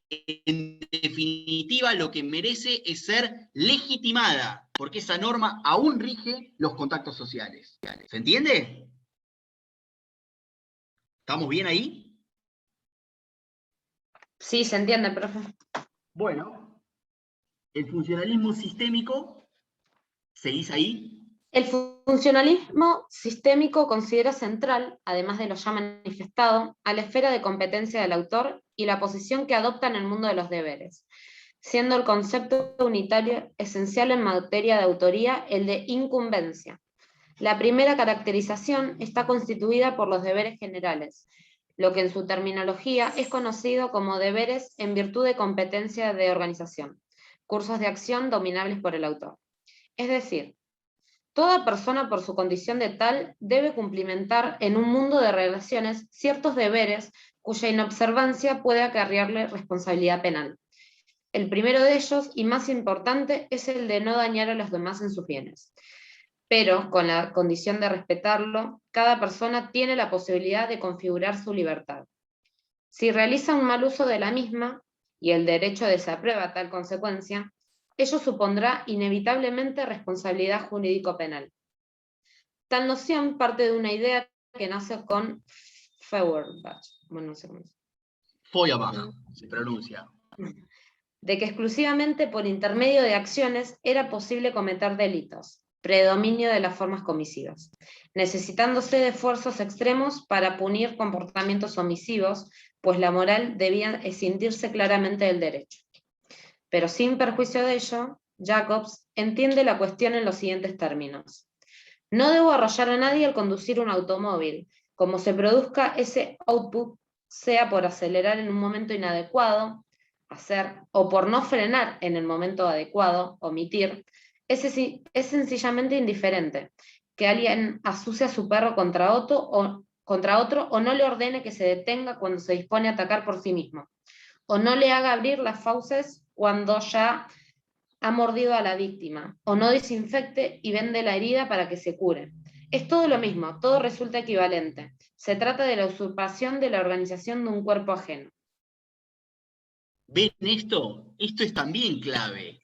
en definitiva lo que merece es ser legitimada, porque esa norma aún rige los contactos sociales. ¿Se entiende? ¿Estamos bien ahí? Sí, se entiende, profe. Bueno, el funcionalismo sistémico, ¿seguís ahí? El funcionalismo sistémico considera central, además de lo ya manifestado, a la esfera de competencia del autor y la posición que adopta en el mundo de los deberes, siendo el concepto unitario esencial en materia de autoría el de incumbencia. La primera caracterización está constituida por los deberes generales, lo que en su terminología es conocido como deberes en virtud de competencia de organización, cursos de acción dominables por el autor. Es decir, toda persona por su condición de tal debe cumplimentar en un mundo de relaciones ciertos deberes cuya inobservancia puede acarrearle responsabilidad penal. El primero de ellos, y más importante, es el de no dañar a los demás en sus bienes. Pero, con la condición de respetarlo, cada persona tiene la posibilidad de configurar su libertad. Si realiza un mal uso de la misma, y el derecho desaprueba tal consecuencia, ello supondrá inevitablemente responsabilidad jurídico-penal. Tal noción parte de una idea que nace con Feuerbach, bueno, no sé cómo es. Feuerbach, se pronuncia. De que exclusivamente por intermedio de acciones era posible cometer delitos, predominio de las formas comisivas, necesitándose de esfuerzos extremos para punir comportamientos omisivos, pues la moral debía escindirse claramente del derecho. Pero sin perjuicio de ello, Jacobs entiende la cuestión en los siguientes términos. No debo arrollar a nadie al conducir un automóvil, como se produzca ese output, sea por acelerar en un momento inadecuado, o por no frenar en el momento adecuado, omitir, es sencillamente indiferente que alguien asucie a su perro contra otro o no le ordene que se detenga cuando se dispone a atacar por sí mismo, o no le haga abrir las fauces cuando ya ha mordido a la víctima, o no desinfecte y vende la herida para que se cure. Es todo lo mismo, todo resulta equivalente. Se trata de la usurpación de la organización de un cuerpo ajeno. ¿Ven esto? Esto es también clave.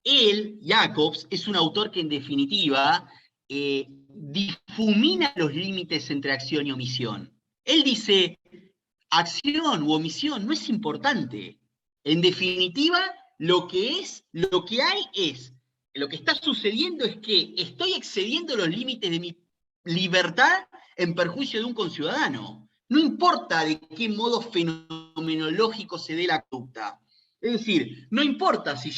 Él, Jacobs, es un autor que en definitiva difumina los límites entre acción y omisión. Él dice, acción u omisión no es importante. En definitiva, lo que está sucediendo es que estoy excediendo los límites de mi libertad en perjuicio de un conciudadano. No importa de qué modo fenomenológico se dé la conducta. Es decir, no importa si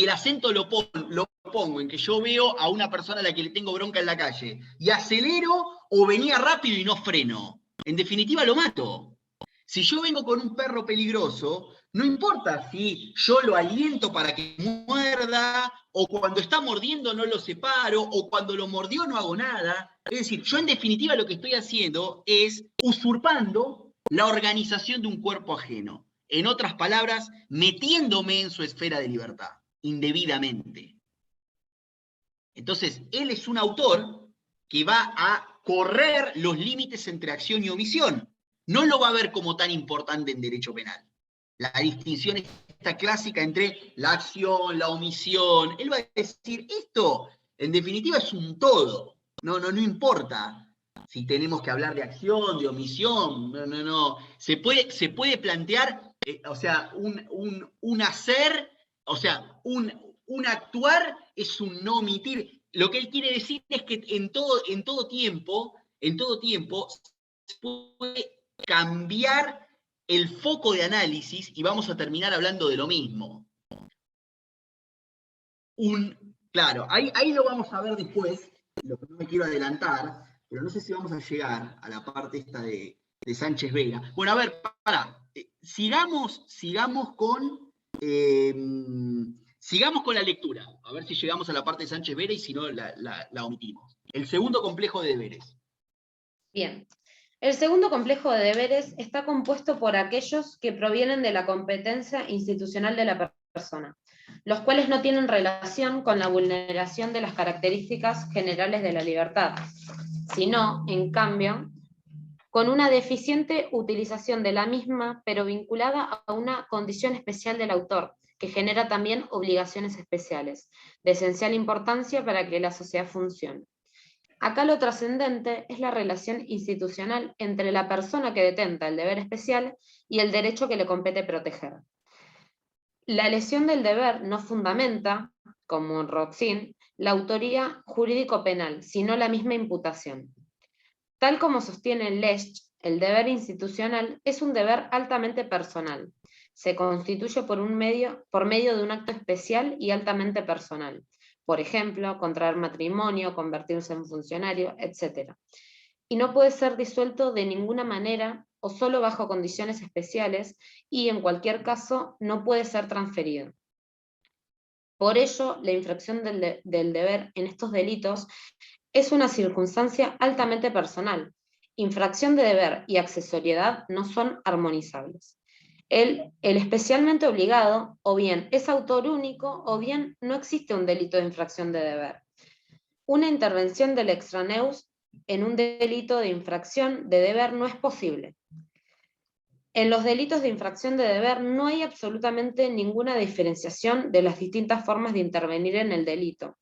el acento lo pongo en que yo veo a una persona a la que le tengo bronca en la calle y acelero o venía rápido y no freno. En definitiva lo mato. Si yo vengo con un perro peligroso, no importa si yo lo aliento para que muerda, o cuando está mordiendo no lo separo, o cuando lo mordió no hago nada. Es decir, yo en definitiva lo que estoy haciendo es usurpando la organización de un cuerpo ajeno. En otras palabras, metiéndome en su esfera de libertad, indebidamente. Entonces, él es un autor que va a correr los límites entre acción y omisión. No lo va a ver como tan importante en derecho penal. La distinción esta clásica entre la acción, la omisión. Él va a decir, esto en definitiva es un todo. No importa si tenemos que hablar de acción, de omisión. No. Se puede plantear, un hacer, un actuar es un no omitir. Lo que él quiere decir es que en todo tiempo se puede cambiar el foco de análisis y vamos a terminar hablando de lo mismo. Claro, ahí lo vamos a ver después, lo que no me quiero adelantar, pero no sé si vamos a llegar a la parte esta de Sánchez Vega. Bueno, a ver, sigamos con la lectura, a ver si llegamos a la parte de Sánchez Vera y si no la omitimos. El segundo complejo de deberes. Bien. El segundo complejo de deberes está compuesto por aquellos que provienen de la competencia institucional de la persona, los cuales no tienen relación con la vulneración de las características generales de la libertad, sino, en cambio, con una deficiente utilización de la misma, pero vinculada a una condición especial del autor, que genera también obligaciones especiales, de esencial importancia para que la sociedad funcione. Acá lo trascendente es la relación institucional entre la persona que detenta el deber especial y el derecho que le compete proteger. La lesión del deber no fundamenta, como en Roxin, la autoría jurídico-penal, sino la misma imputación. Tal como sostiene Lesch, el deber institucional es un deber altamente personal. Se constituye por medio de un acto especial y altamente personal. Por ejemplo, contraer matrimonio, convertirse en funcionario, etc. Y no puede ser disuelto de ninguna manera o solo bajo condiciones especiales y, en cualquier caso, no puede ser transferido. Por ello, la infracción del deber en estos delitos es una circunstancia altamente personal. Infracción de deber y accesoriedad no son armonizables. El especialmente obligado, o bien es autor único, o bien no existe un delito de infracción de deber. Una intervención del extraneus en un delito de infracción de deber no es posible. En los delitos de infracción de deber no hay absolutamente ninguna diferenciación de las distintas formas de intervenir en el delito,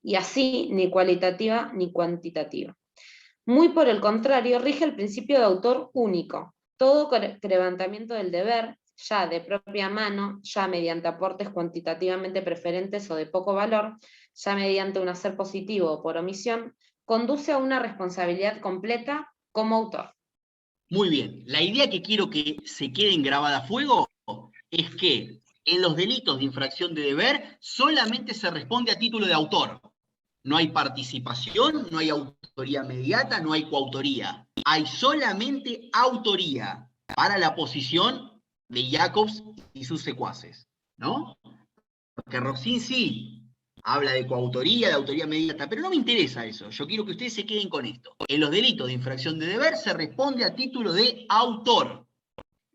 y así ni cualitativa ni cuantitativa. Muy por el contrario, rige el principio de autor único. Todo quebrantamiento del deber, ya de propia mano, ya mediante aportes cuantitativamente preferentes o de poco valor, ya mediante un hacer positivo o por omisión, conduce a una responsabilidad completa como autor. Muy bien, la idea que quiero que se queden grabada a fuego es que en los delitos de infracción de deber solamente se responde a título de autor. No hay participación, no hay autoría mediata, no hay coautoría. Hay solamente autoría para la posición de Jacobs y sus secuaces, ¿no? Porque Roxin sí habla de coautoría, de autoría mediata, pero no me interesa eso. Yo quiero que ustedes se queden con esto. En los delitos de infracción de deber se responde a título de autor.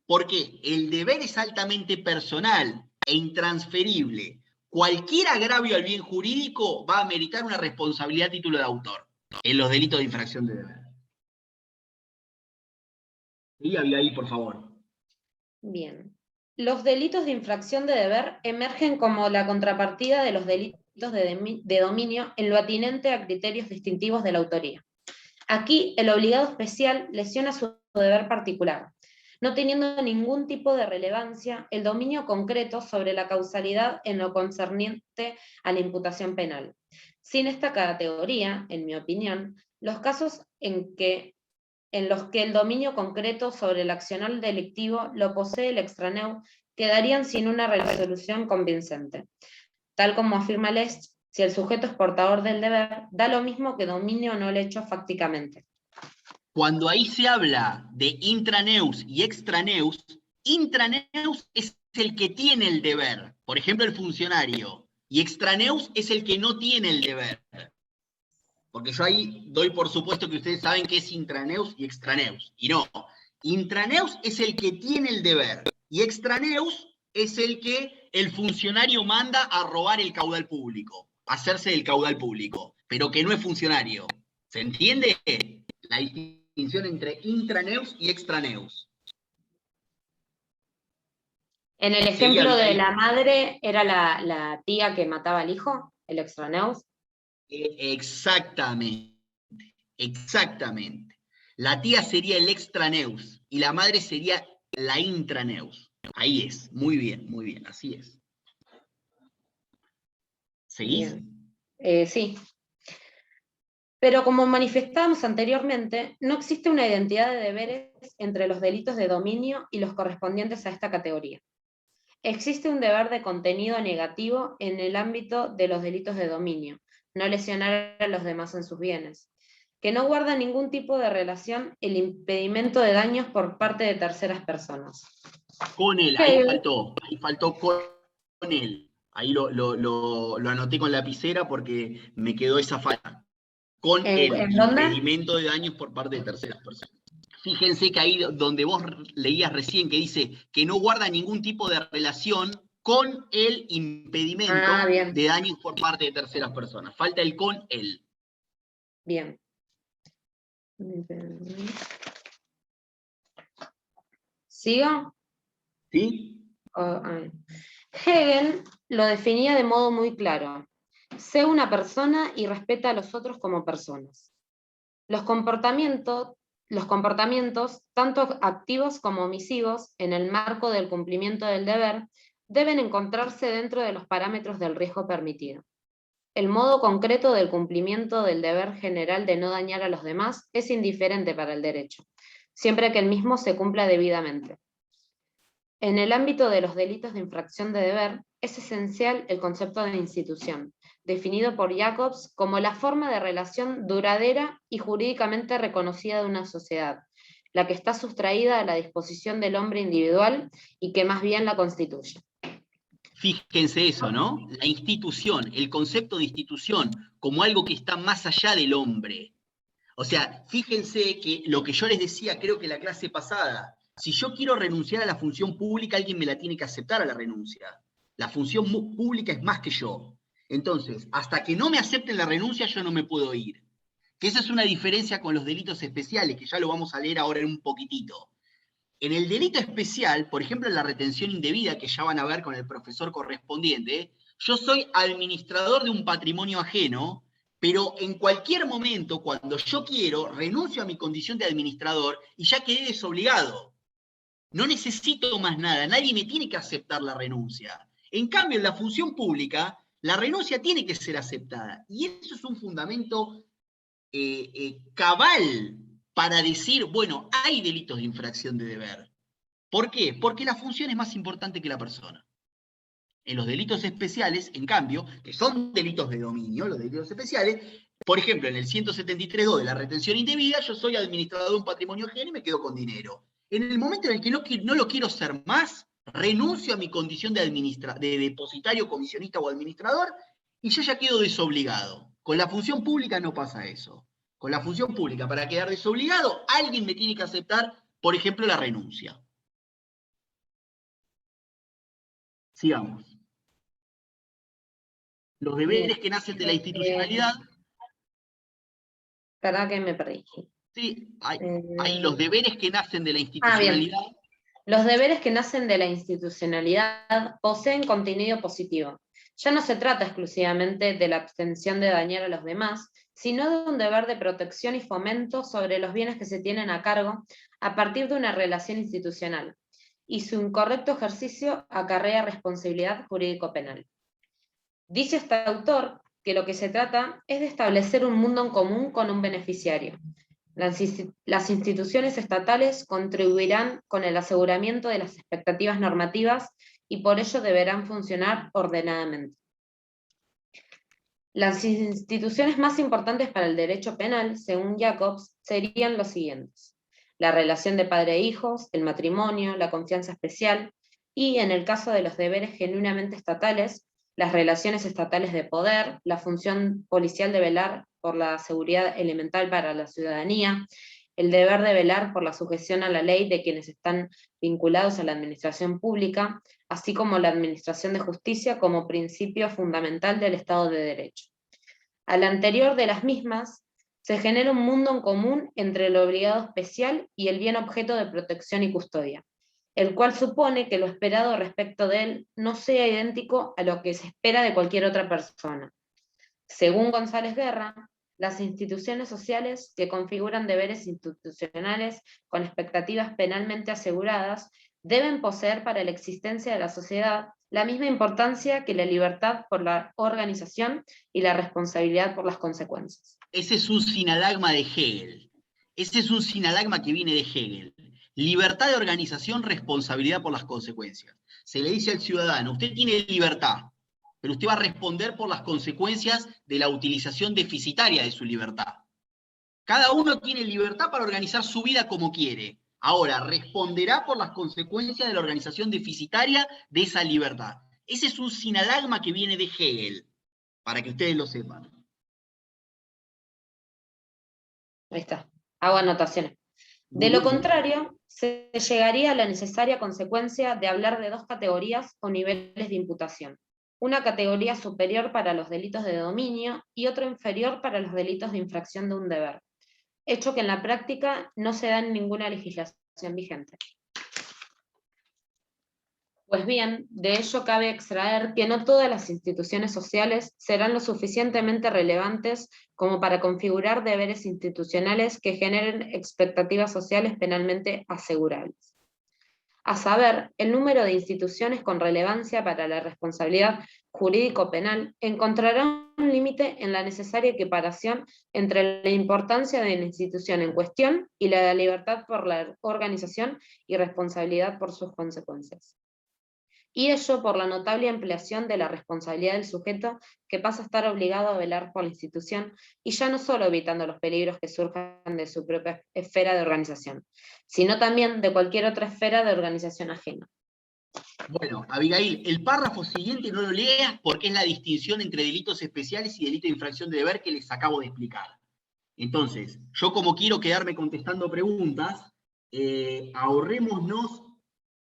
Porque el deber es altamente personal e intransferible. Cualquier agravio al bien jurídico va a meritar una responsabilidad a título de autor en los delitos de infracción de deber. Sí, había ahí, por favor. Bien. Los delitos de infracción de deber emergen como la contrapartida de los delitos de dominio en lo atinente a criterios distintivos de la autoría. Aquí, el obligado especial lesiona su deber particular, no teniendo ningún tipo de relevancia el dominio concreto sobre la causalidad en lo concerniente a la imputación penal. Sin esta categoría, en mi opinión, los casos en los que el dominio concreto sobre el accionar delictivo lo posee el extraneu quedarían sin una resolución convincente. Tal como afirma Lesch, si el sujeto es portador del deber, da lo mismo que dominio o no el hecho fácticamente. Cuando ahí se habla de intraneus y extraneus, intraneus es el que tiene el deber, por ejemplo el funcionario, y extraneus es el que no tiene el deber. Porque yo ahí doy por supuesto que ustedes saben qué es intraneus y extraneus, y no. Intraneus es el que tiene el deber, y extraneus es el que el funcionario manda a robar el caudal público, a hacerse del caudal público, pero que no es funcionario. ¿Se entiende? La distinción entre intraneus y extraneus. En el ejemplo de la madre, ¿era la tía que mataba al hijo? ¿El extraneus? Exactamente, exactamente. La tía sería el extraneus y la madre sería la intraneus. Ahí es, muy bien, así es. ¿Seguís? Sí. Pero como manifestábamos anteriormente, no existe una identidad de deberes entre los delitos de dominio y los correspondientes a esta categoría. Existe un deber de contenido negativo en el ámbito de los delitos de dominio, no lesionar a los demás en sus bienes, que no guarda ningún tipo de relación el impedimento de daños por parte de terceras personas. Con él, ahí faltó con él. Ahí lo anoté con lapicera porque me quedó esa falta. Con el impedimento de daños por parte de terceras personas. Fíjense que ahí donde vos leías recién que dice que no guarda ningún tipo de relación, con el impedimento bien. de daños por parte de terceras personas. Falta el con el. Bien. ¿Sigo? ¿Sí? Hegel lo definía de modo muy claro. Sé una persona y respeta a los otros como personas. Los comportamientos, tanto activos como omisivos, en el marco del cumplimiento del deber, deben encontrarse dentro de los parámetros del riesgo permitido. El modo concreto del cumplimiento del deber general de no dañar a los demás es indiferente para el derecho, siempre que el mismo se cumpla debidamente. En el ámbito de los delitos de infracción de deber, es esencial el concepto de institución, definido por Jacobs como la forma de relación duradera y jurídicamente reconocida de una sociedad, la que está sustraída a la disposición del hombre individual y que más bien la constituye. Fíjense eso, ¿no? La institución, el concepto de institución como algo que está más allá del hombre. O sea, fíjense que lo que yo les decía, creo que la clase pasada, si yo quiero renunciar a la función pública, alguien me la tiene que aceptar a la renuncia. La función pública es más que yo. Entonces, hasta que no me acepten la renuncia, yo no me puedo ir. Que esa es una diferencia con los delitos especiales, que ya lo vamos a leer ahora en un poquitito. En el delito especial, por ejemplo, en la retención indebida, que ya van a ver con el profesor correspondiente, yo soy administrador de un patrimonio ajeno, pero en cualquier momento, cuando yo quiero, renuncio a mi condición de administrador y ya quedé desobligado. No necesito más nada, nadie me tiene que aceptar la renuncia. En cambio, en la función pública, la renuncia tiene que ser aceptada. Y eso es un fundamento cabal para decir, bueno, hay delitos de infracción de deber. ¿Por qué? Porque la función es más importante que la persona. En los delitos especiales, en cambio, que son delitos de dominio, los delitos especiales, por ejemplo, en el 173.2 de la retención indebida, yo soy administrador de un patrimonio ajeno y me quedo con dinero. En el momento en el que no lo quiero ser más, renuncio a mi condición de depositario, comisionista o administrador, y yo ya quedo desobligado. Con la función pública no pasa eso. Con la función pública, para quedar desobligado, alguien me tiene que aceptar, por ejemplo, la renuncia. Sigamos. Los deberes que nacen de la institucionalidad. ¿Verdad que me perdí? Sí, hay los deberes que nacen de la institucionalidad. Los deberes que nacen de la institucionalidad poseen contenido positivo. Ya no se trata exclusivamente de la abstención de dañar a los demás, sino de un deber de protección y fomento sobre los bienes que se tienen a cargo a partir de una relación institucional, y su incorrecto ejercicio acarrea responsabilidad jurídico-penal. Dice este autor que lo que se trata es de establecer un mundo en común con un beneficiario. Las instituciones estatales contribuirán con el aseguramiento de las expectativas normativas y por ello deberán funcionar ordenadamente. Las instituciones más importantes para el derecho penal, según Jacobs, serían los siguientes: la relación de padre e hijos, el matrimonio, la confianza especial y, en el caso de los deberes genuinamente estatales, las relaciones estatales de poder, la función policial de velar por la seguridad elemental para la ciudadanía, el deber de velar por la sujeción a la ley de quienes están vinculados a la administración pública, así como la administración de justicia como principio fundamental del Estado de Derecho. Al anterior de las mismas, se genera un mundo en común entre el obligado especial y el bien objeto de protección y custodia, el cual supone que lo esperado respecto de él no sea idéntico a lo que se espera de cualquier otra persona. Según González Guerra, las instituciones sociales que configuran deberes institucionales con expectativas penalmente aseguradas deben poseer para la existencia de la sociedad la misma importancia que la libertad por la organización y la responsabilidad por las consecuencias. Ese es un sinalagma de Hegel. Ese es un sinalagma que viene de Hegel. Libertad de organización, responsabilidad por las consecuencias. Se le dice al ciudadano, usted tiene libertad, pero usted va a responder por las consecuencias de la utilización deficitaria de su libertad. Cada uno tiene libertad para organizar su vida como quiere. Ahora, responderá por las consecuencias de la organización deficitaria de esa libertad. Ese es un sinalagma que viene de Hegel, para que ustedes lo sepan. Ahí está, hago anotaciones. De lo contrario, se llegaría a la necesaria consecuencia de hablar de dos categorías o niveles de imputación. Una categoría superior para los delitos de dominio y otra inferior para los delitos de infracción de un deber, hecho que en la práctica no se da en ninguna legislación vigente. Pues bien, de ello cabe extraer que no todas las instituciones sociales serán lo suficientemente relevantes como para configurar deberes institucionales que generen expectativas sociales penalmente asegurables. A saber, el número de instituciones con relevancia para la responsabilidad jurídico-penal encontrará un límite en la necesaria equiparación entre la importancia de la institución en cuestión y la libertad por la organización y responsabilidad por sus consecuencias. Y ello por la notable ampliación de la responsabilidad del sujeto, que pasa a estar obligado a velar por la institución, y ya no solo evitando los peligros que surjan de su propia esfera de organización, sino también de cualquier otra esfera de organización ajena. Bueno, Abigail, el párrafo siguiente no lo leas porque es la distinción entre delitos especiales y delito de infracción de deber que les acabo de explicar. Entonces, yo como quiero quedarme contestando preguntas, ahorrémonos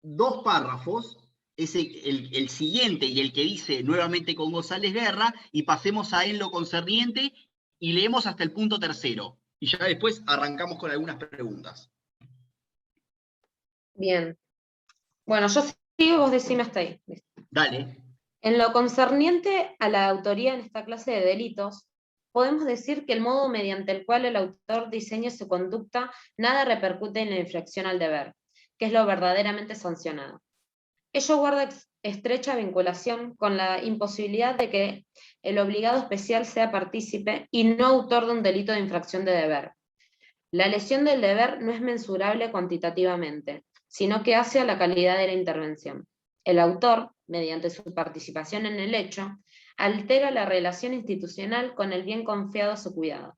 2 párrafos, el siguiente y el que dice nuevamente con González Guerra, y pasemos a en lo concerniente y leemos hasta el punto 3. Y ya después arrancamos con algunas preguntas. Bien. Bueno, yo sigo, vos decime hasta ahí. Dale. En lo concerniente a la autoría en esta clase de delitos, podemos decir que el modo mediante el cual el autor diseña su conducta nada repercute en la infracción al deber, que es lo verdaderamente sancionado. Ello guarda estrecha vinculación con la imposibilidad de que el obligado especial sea partícipe y no autor de un delito de infracción de deber. La lesión del deber no es mensurable cuantitativamente, sino que hace a la calidad de la intervención. El autor, mediante su participación en el hecho, altera la relación institucional con el bien confiado a su cuidado.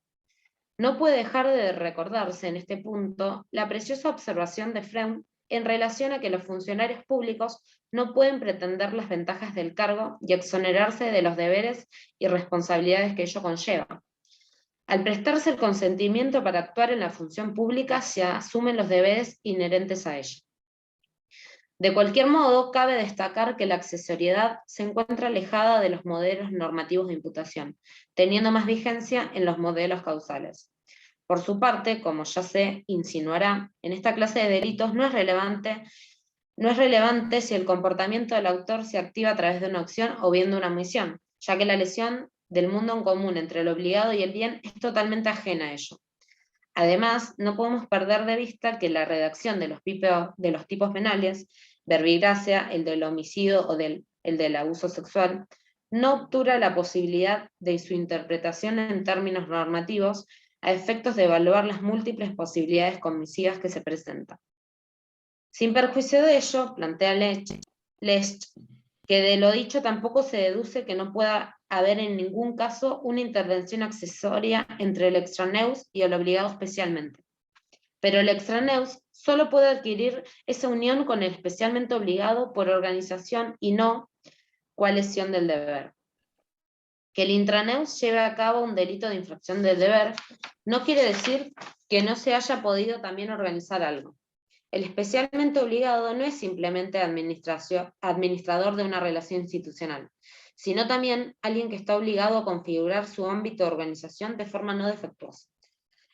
No puede dejar de recordarse en este punto la preciosa observación de Freund en relación a que los funcionarios públicos no pueden pretender las ventajas del cargo y exonerarse de los deberes y responsabilidades que ello conlleva. Al prestarse el consentimiento para actuar en la función pública, se asumen los deberes inherentes a ella. De cualquier modo, cabe destacar que la accesoriedad se encuentra alejada de los modelos normativos de imputación, teniendo más vigencia en los modelos causales. Por su parte, como ya se insinuará, en esta clase de delitos no es relevante si el comportamiento del autor se activa a través de una acción o bien de una omisión, ya que la lesión del mundo en común entre el obligado y el bien es totalmente ajena a ello. Además, no podemos perder de vista que la redacción de los tipos penales, verbigracia, el del homicidio o el del abuso sexual, no obtura la posibilidad de su interpretación en términos normativos a efectos de evaluar las múltiples posibilidades comisivas que se presentan. Sin perjuicio de ello, plantea Lesch que de lo dicho tampoco se deduce que no pueda haber en ningún caso una intervención accesoria entre el extraneus y el obligado especialmente. Pero el extraneus solo puede adquirir esa unión con el especialmente obligado por organización y no coalición del deber. Que el intraneus lleve a cabo un delito de infracción del deber no quiere decir que no se haya podido también organizar algo. El especialmente obligado no es simplemente administrador de una relación institucional, sino también alguien que está obligado a configurar su ámbito de organización de forma no defectuosa.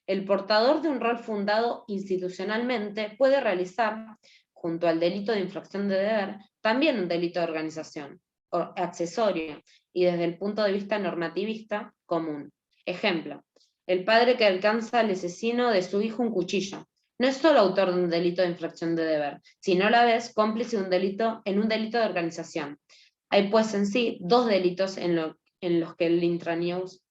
El portador de un rol fundado institucionalmente puede realizar, junto al delito de infracción de deber, también un delito de organización, o accesorio, y desde el punto de vista normativista, común. Ejemplo, el padre que alcanza al asesino de su hijo un cuchillo. No es solo autor de un delito de infracción de deber, sino a la vez cómplice de un delito de organización. Hay pues en sí 2 delitos en los que el intraneus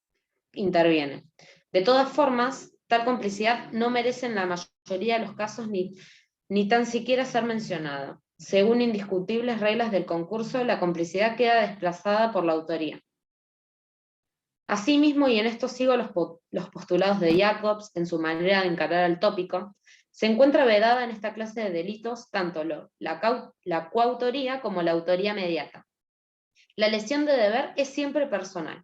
interviene. De todas formas, tal complicidad no merece en la mayoría de los casos ni tan siquiera ser mencionada. Según indiscutibles reglas del concurso, la complicidad queda desplazada por la autoría. Asimismo, y en esto sigo los postulados de Jacobs en su manera de encarar el tópico, se encuentra vedada en esta clase de delitos tanto la coautoría como la autoría mediata. La lesión de deber es siempre personal.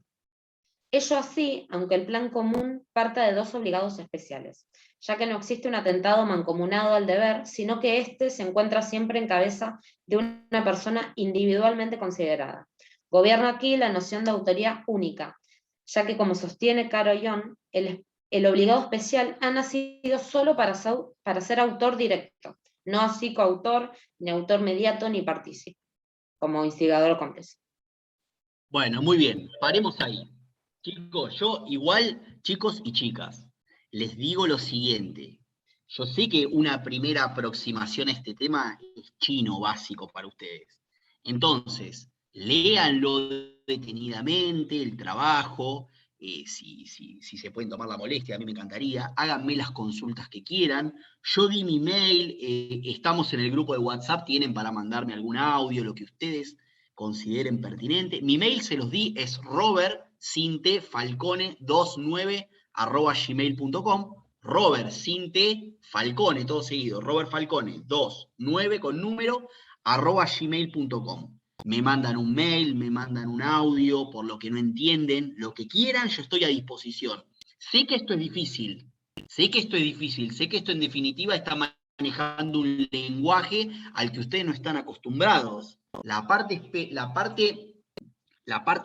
Ello así, aunque el plan común parta de 2 obligados especiales, ya que no existe un atentado mancomunado al deber, sino que éste se encuentra siempre en cabeza de una persona individualmente considerada. Gobierna aquí la noción de autoría única, ya que como sostiene Caro Young, el obligado especial ha nacido solo para ser autor directo, no así coautor, ni autor mediato, ni partícipe, como instigador o cómplice. Bueno, muy bien, paremos ahí. Chicos, yo igual, chicos y chicas, les digo lo siguiente. Yo sé que una primera aproximación a este tema es chino básico para ustedes. Entonces, léanlo detenidamente, el trabajo, si se pueden tomar la molestia, a mí me encantaría, háganme las consultas que quieran. Yo di mi mail, estamos en el grupo de WhatsApp, tienen para mandarme algún audio, lo que ustedes consideren pertinente. Mi mail se los di, es robertcintefalcone29@gmail.com. Robert Cinte Falcone, todo seguido, Robert Falcone 29 con número @gmail.com. Me mandan un mail, me mandan un audio, por lo que no entienden, lo que quieran, yo estoy a disposición. Sé que esto es difícil, sé que esto en definitiva está manejando un lenguaje al que ustedes no están acostumbrados. La parte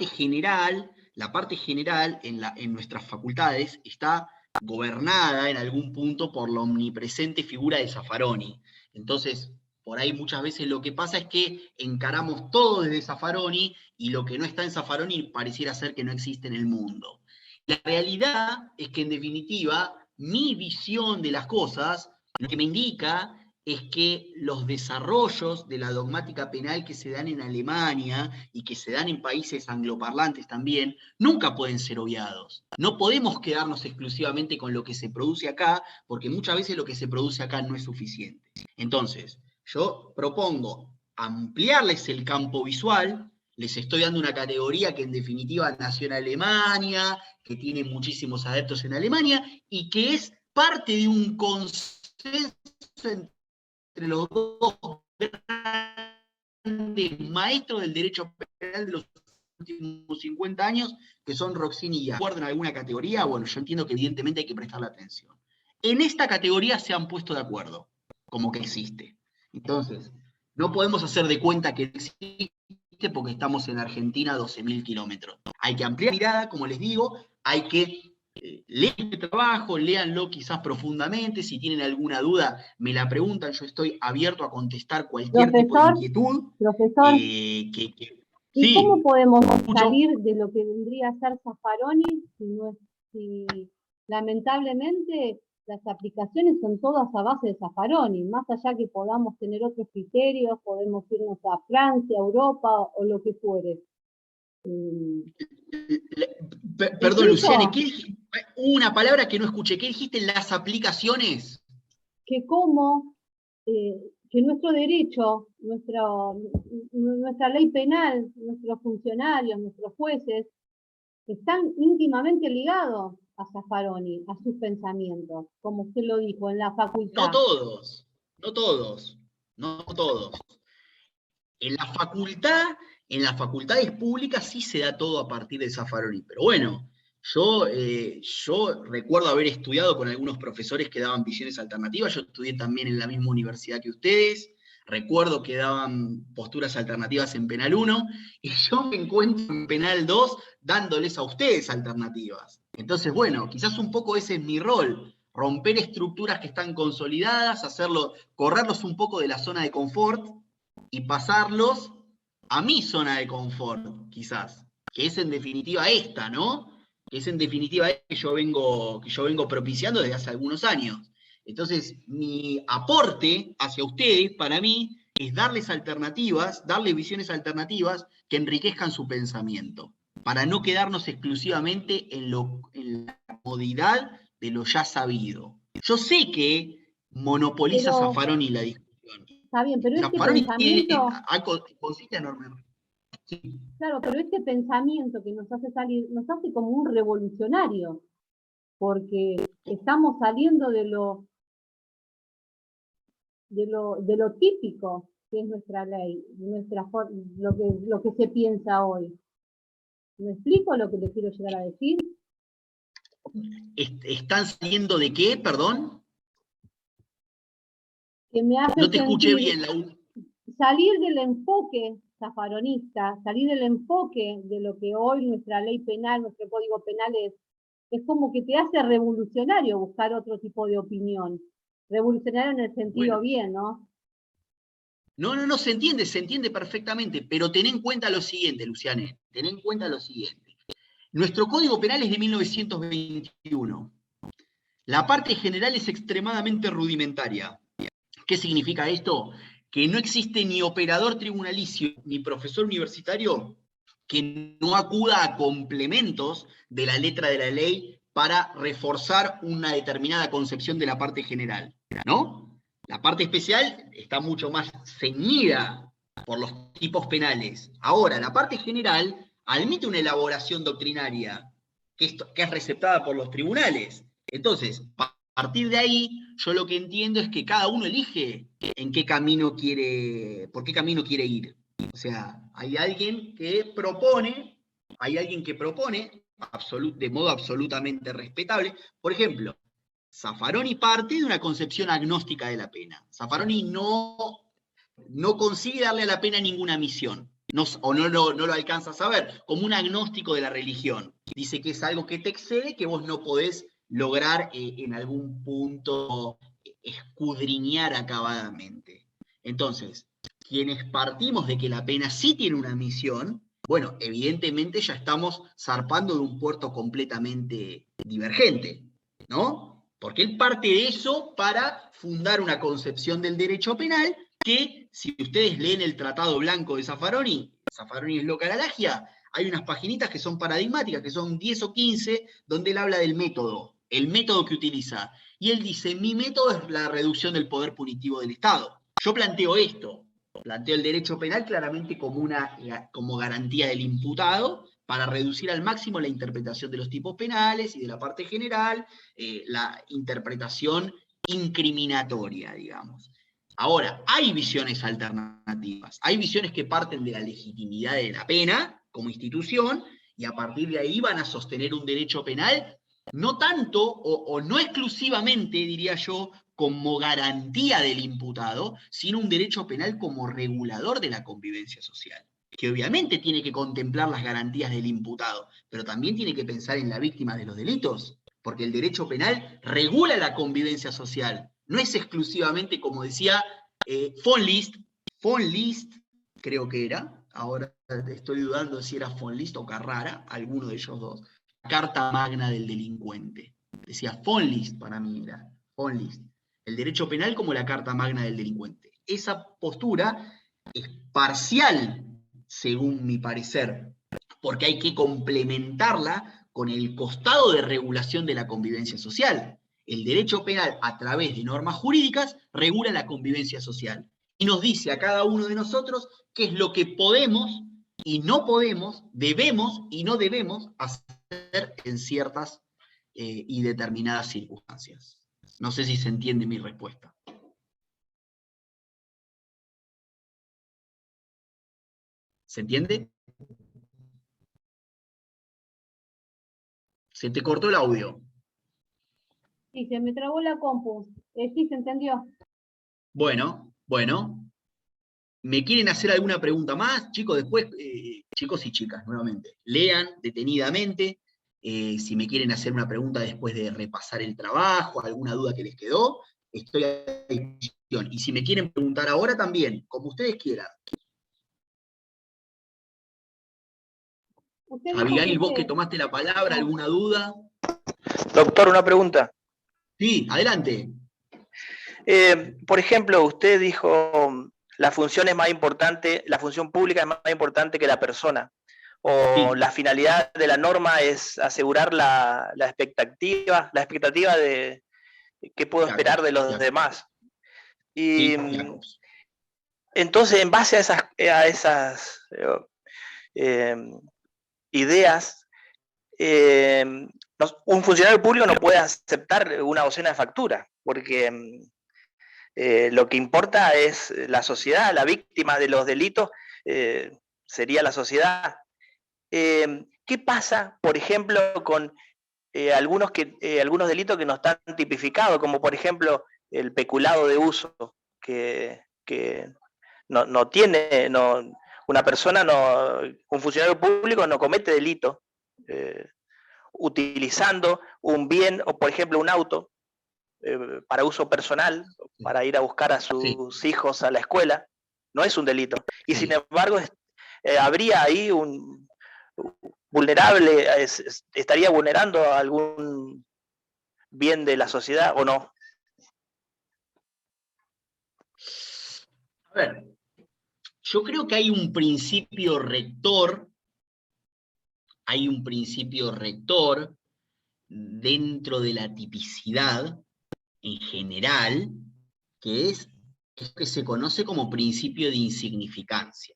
general en nuestras facultades está gobernada en algún punto por la omnipresente figura de Zaffaroni. Entonces, por ahí muchas veces lo que pasa es que encaramos todo desde Zaffaroni y lo que no está en Zaffaroni pareciera ser que no existe en el mundo. La realidad es que, en definitiva, mi visión de las cosas, lo que me indica es que los desarrollos de la dogmática penal que se dan en Alemania y que se dan en países angloparlantes también, nunca pueden ser obviados. No podemos quedarnos exclusivamente con lo que se produce acá, porque muchas veces lo que se produce acá no es suficiente. Entonces, yo propongo ampliarles el campo visual, les estoy dando una categoría que en definitiva nació en Alemania, que tiene muchísimos adeptos en Alemania, y que es parte de un consenso entre los dos grandes maestros del derecho penal de los últimos 50 años, que son Roxini y Acuerdo en alguna categoría. Bueno, yo entiendo que evidentemente hay que prestarle atención. En esta categoría se han puesto de acuerdo, como que existe. Entonces, no podemos hacer de cuenta que existe porque estamos en Argentina a 12.000 kilómetros. Hay que ampliar la mirada, como les digo, hay que lean este trabajo, léanlo quizás profundamente, si tienen alguna duda me la preguntan, yo estoy abierto a contestar cualquier tipo de inquietud. Profesor, ¿y sí, cómo podemos salir escucho. de lo que vendría a ser Zaffaroni si lamentablemente las aplicaciones son todas a base de Zaffaroni? Más allá que podamos tener otros criterios, podemos irnos a Francia, Europa o lo que fuere. Perdón, Luciane, ¿qué dijiste? Una palabra que no escuché. ¿Qué dijiste? ¿Las aplicaciones? Que que nuestro derecho, nuestra ley penal, nuestros funcionarios, nuestros jueces, están íntimamente ligados a Zaffaroni, a sus pensamientos, como usted lo dijo, en la facultad. No todos, no todos, no todos. En las facultades públicas sí se da todo a partir de Zaffaroni, pero bueno, yo recuerdo haber estudiado con algunos profesores que daban visiones alternativas, yo estudié también en la misma universidad que ustedes, recuerdo que daban posturas alternativas en Penal 1, y yo me encuentro en Penal 2 dándoles a ustedes alternativas. Entonces, bueno, quizás un poco ese es mi rol, romper estructuras que están consolidadas, correrlos un poco de la zona de confort, y pasarlos a mi zona de confort, quizás, que es en definitiva esta, ¿no? Que es en definitiva que yo vengo propiciando desde hace algunos años. Entonces, mi aporte hacia ustedes, para mí, es darles alternativas, darles visiones alternativas que enriquezcan su pensamiento, para no quedarnos exclusivamente en la comodidad de lo ya sabido. Yo sé que monopoliza Zaffaroni la discusión. Está bien, pero este Zaffaroni pensamiento... consiste enormemente. Sí. Claro, pero este pensamiento que nos hace salir, nos hace como un revolucionario, porque estamos saliendo de lo típico que es nuestra ley, lo que se piensa hoy. ¿Me explico lo que te quiero llegar a decir? ¿Están saliendo de qué, perdón? Que me hace No te escuché sentir bien. salir del enfoque zafaronista, salir del enfoque de lo que hoy nuestra ley penal, nuestro código penal es como que te hace revolucionario buscar otro tipo de opinión. Revolucionario en el sentido bien, ¿no? No, se entiende perfectamente, pero ten en cuenta lo siguiente, Luciane, ten en cuenta lo siguiente. Nuestro Código Penal es de 1921. La parte general es extremadamente rudimentaria. ¿Qué significa esto? Que no existe ni operador tribunalicio ni profesor universitario que no acuda a complementos de la letra de la ley para reforzar una determinada concepción de la parte general, ¿no? La parte especial está mucho más ceñida por los tipos penales. Ahora, la parte general admite una elaboración doctrinaria que es receptada por los tribunales. Entonces, a partir de ahí, yo lo que entiendo es que cada uno elige en qué camino por qué camino quiere ir. O sea, hay alguien que propone de modo absolutamente respetable. Por ejemplo, Zaffaroni parte de una concepción agnóstica de la pena. Zaffaroni no consigue darle a la pena ninguna misión, no lo alcanza a saber, como un agnóstico de la religión. Dice que es algo que te excede, que vos no podés lograr en algún punto escudriñar acabadamente. Entonces, quienes partimos de que la pena sí tiene una misión, bueno, evidentemente ya estamos zarpando de un puerto completamente divergente, ¿no? Porque él parte de eso para fundar una concepción del derecho penal que, si ustedes leen el Tratado Blanco de Zaffaroni es loca la lagia, hay unas paginitas que son paradigmáticas, que son 10 o 15, donde él habla del método, el método que utiliza. Y él dice, mi método es la reducción del poder punitivo del Estado. Yo planteo esto, planteo el derecho penal claramente como garantía del imputado, para reducir al máximo la interpretación de los tipos penales y de la parte general, la interpretación incriminatoria, digamos. Ahora, hay visiones alternativas, hay visiones que parten de la legitimidad de la pena como institución y a partir de ahí van a sostener un derecho penal no tanto o no exclusivamente, diría yo, como garantía del imputado, sino un derecho penal como regulador de la convivencia social, que obviamente tiene que contemplar las garantías del imputado, pero también tiene que pensar en la víctima de los delitos, porque el derecho penal regula la convivencia social, no es exclusivamente, como decía von List, creo que era, ahora estoy dudando si era von List o Carrara, alguno de ellos dos, la carta magna del delincuente. Decía von List, para mí era, von List. El derecho penal como la carta magna del delincuente. Esa postura es parcial, según mi parecer, porque hay que complementarla con el costado de regulación de la convivencia social. El derecho penal, a través de normas jurídicas, regula la convivencia social y nos dice a cada uno de nosotros qué es lo que podemos y no podemos, debemos y no debemos hacer en ciertas y determinadas circunstancias. No sé si se entiende mi respuesta. ¿Se entiende? Se te cortó el audio. Sí, se me trabó la compu. Sí, se entendió. Bueno. ¿Me quieren hacer alguna pregunta más? Chicos, después, chicos y chicas, nuevamente, lean detenidamente. Si me quieren hacer una pregunta después de repasar el trabajo, alguna duda que les quedó, estoy a disposición. Y si me quieren preguntar ahora también, como ustedes quieran. Abigail, vos que tomaste la palabra, ¿alguna duda? Doctor, una pregunta. Sí, adelante. Por ejemplo, usted dijo, la función es más importante, la función pública es más importante que la persona. O Sí. La finalidad de la norma es asegurar la expectativa de qué puedo esperar de los demás. Y entonces, en base a esas ideas, un funcionario público no puede aceptar una docena de facturas, porque lo que importa es la sociedad, la víctima de los delitos sería la sociedad. ¿Qué ¿Qué pasa, por ejemplo, con algunos delitos que no están tipificados, como por ejemplo el peculado de uso, que no tiene, una persona, un funcionario público no comete delito utilizando un bien, o por ejemplo un auto, para uso personal, para ir a buscar a sus hijos a la escuela, no es un delito. Y sin embargo, habría ahí un vulnerable, estaría vulnerando algún bien de la sociedad o no. A ver, yo creo que hay un principio rector, dentro de la tipicidad en general, que es que se conoce como principio de insignificancia.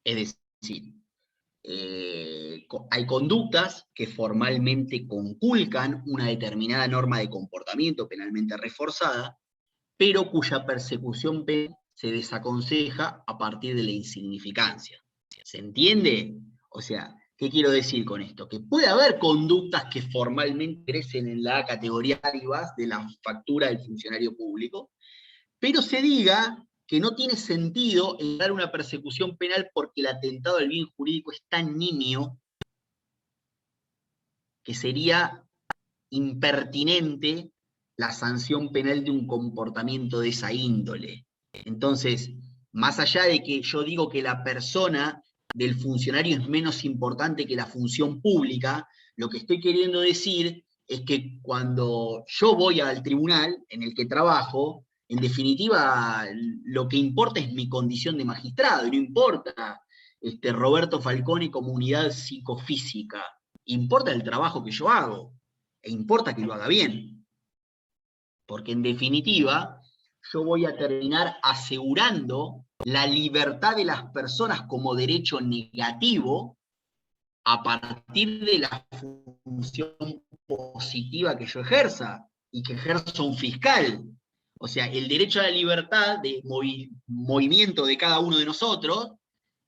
Es decir, hay conductas que formalmente conculcan una determinada norma de comportamiento penalmente reforzada, pero cuya persecución penal se desaconseja a partir de la insignificancia. ¿Se entiende? O sea, ¿qué quiero decir con esto? Que puede haber conductas que formalmente crecen en la categoría paribas de la factura del funcionario público, pero se diga que no tiene sentido dar una persecución penal porque el atentado al bien jurídico es tan nimio que sería impertinente la sanción penal de un comportamiento de esa índole. Entonces, más allá de que yo digo que la persona del funcionario es menos importante que la función pública, lo que estoy queriendo decir es que cuando yo voy al tribunal en el que trabajo, en definitiva, lo que importa es mi condición de magistrado, y no importa Roberto Falcone como unidad psicofísica, importa el trabajo que yo hago, e importa que lo haga bien. Porque en definitiva, yo voy a terminar asegurando la libertad de las personas como derecho negativo a partir de la función positiva que yo ejerza, y que ejerza un fiscal. O sea, el derecho a la libertad de movimiento de cada uno de nosotros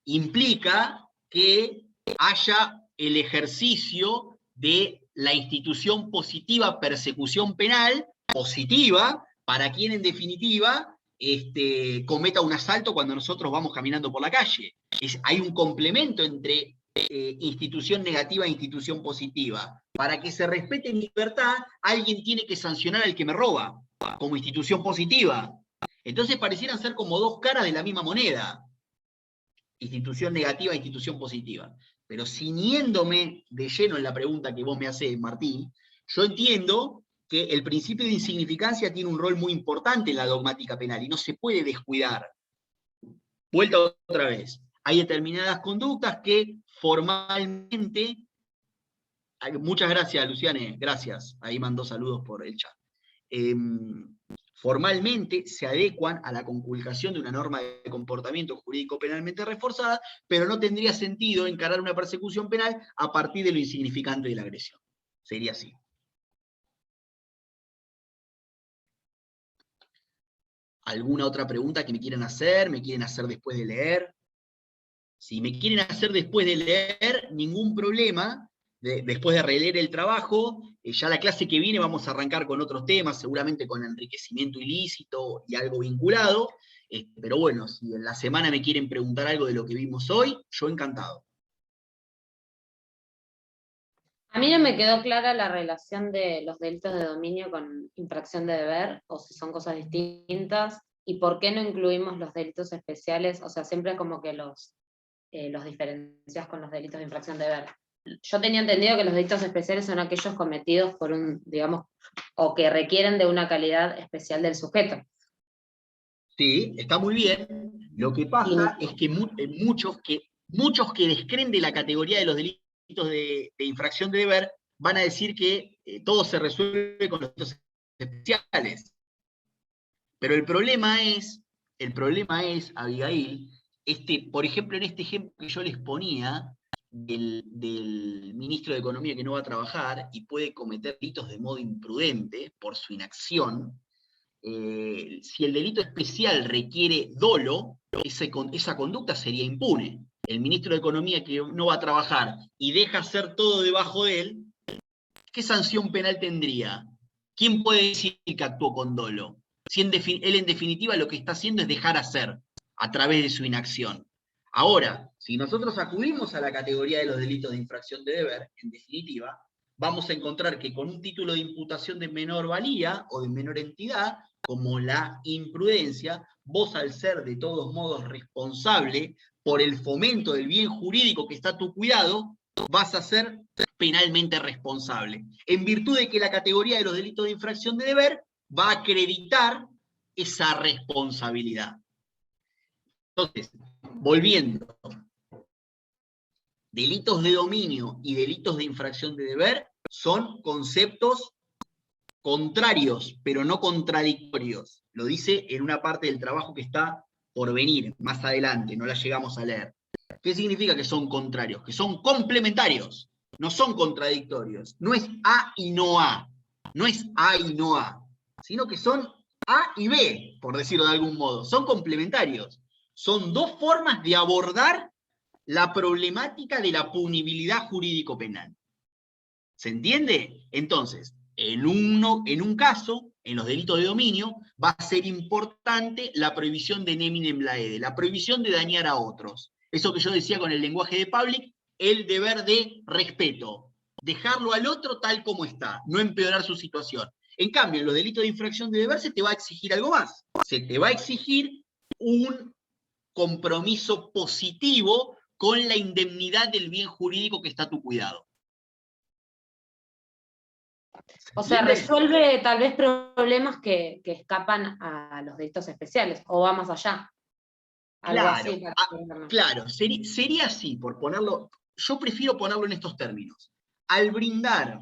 implica que haya el ejercicio de la institución positiva, persecución penal, positiva, para quien en definitiva cometa un asalto cuando nosotros vamos caminando por la calle. Hay un complemento entre institución negativa e institución positiva. Para que se respete mi libertad, alguien tiene que sancionar al que me roba, como institución positiva. Entonces parecieran ser como dos caras de la misma moneda. Institución negativa e institución positiva. Pero ciñéndome de lleno en la pregunta que vos me hacés, Martín, yo entiendo que el principio de insignificancia tiene un rol muy importante en la dogmática penal y no se puede descuidar. Vuelta otra vez. Hay determinadas conductas que formalmente... Muchas gracias, Luciane, gracias. Ahí mandó saludos por el chat. Formalmente se adecuan a la conculcación de una norma de comportamiento jurídico penalmente reforzada, pero no tendría sentido encarar una persecución penal a partir de lo insignificante de la agresión. Sería así. ¿Alguna otra pregunta que me quieran hacer? ¿Me quieren hacer después de leer? Si me quieren hacer después de leer, ningún problema. Después de releer el trabajo, ya la clase que viene vamos a arrancar con otros temas, seguramente con enriquecimiento ilícito y algo vinculado, pero bueno, si en la semana me quieren preguntar algo de lo que vimos hoy, yo encantado. A mí no me quedó clara la relación de los delitos de dominio con infracción de deber, o si son cosas distintas, y por qué no incluimos los delitos especiales, o sea, siempre como que los diferencias con los delitos de infracción de deber. Yo tenía entendido que los delitos especiales son aquellos cometidos por digamos, o que requieren de una calidad especial del sujeto. Sí, está muy bien. Lo que pasa es que muchos que descreen de la categoría de los delitos de infracción de deber van a decir que todo se resuelve con los delitos especiales. Pero el problema es, Abigail, por ejemplo, en este ejemplo que yo les ponía, del ministro de Economía que no va a trabajar y puede cometer delitos de modo imprudente por su inacción, si el delito especial requiere dolo, esa conducta sería impune. el ministro de Economía que no va a trabajar y deja hacer todo debajo de él, ¿qué sanción penal tendría? ¿Quién puede decir que actuó con dolo? Si él en definitiva lo que está haciendo es dejar hacer a través de su inacción. Ahora, si nosotros acudimos a la categoría de los delitos de infracción de deber, en definitiva, vamos a encontrar que con un título de imputación de menor valía o de menor entidad, como la imprudencia, vos al ser de todos modos responsable por el fomento del bien jurídico que está a tu cuidado, vas a ser penalmente responsable, en virtud de que la categoría de los delitos de infracción de deber va a acreditar esa responsabilidad. Entonces, volviendo, delitos de dominio y delitos de infracción de deber son conceptos contrarios, pero no contradictorios. Lo dice en una parte del trabajo que está por venir, más adelante, no la llegamos a leer. ¿Qué significa que son contrarios? Que son complementarios, no son contradictorios. No es A y no A, no es A y no A, sino que son A y B, por decirlo de algún modo. Son complementarios. Son dos formas de abordar la problemática de la punibilidad jurídico-penal. ¿Se entiende? Entonces, en un caso, en los delitos de dominio, va a ser importante la prohibición de neminem laede, la prohibición de dañar a otros. Eso que yo decía con el lenguaje de Pavlik, el deber de respeto. Dejarlo al otro tal como está, no empeorar su situación. En cambio, en los delitos de infracción de deber se te va a exigir algo más. Se te va a exigir un compromiso positivo con la indemnidad del bien jurídico que está a tu cuidado. O sea, resuelve tal vez problemas que escapan a los delitos especiales, o va más allá. Claro, claro, sería así, por ponerlo, yo prefiero ponerlo en estos términos. Al brindar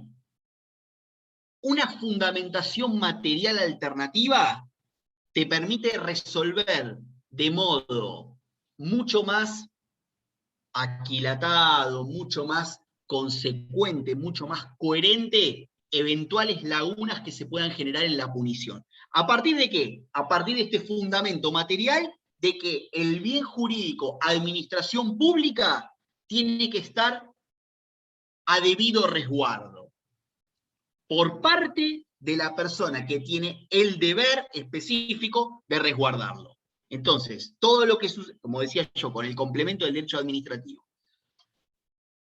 una fundamentación material alternativa, te permite resolver de modo mucho más aquilatado, mucho más consecuente, mucho más coherente, eventuales lagunas que se puedan generar en la punición. ¿A partir de qué? A partir de este fundamento material de que el bien jurídico, administración pública, tiene que estar a debido resguardo por parte de la persona que tiene el deber específico de resguardarlo. Entonces, todo lo que sucede, como decía yo, con el complemento del derecho administrativo,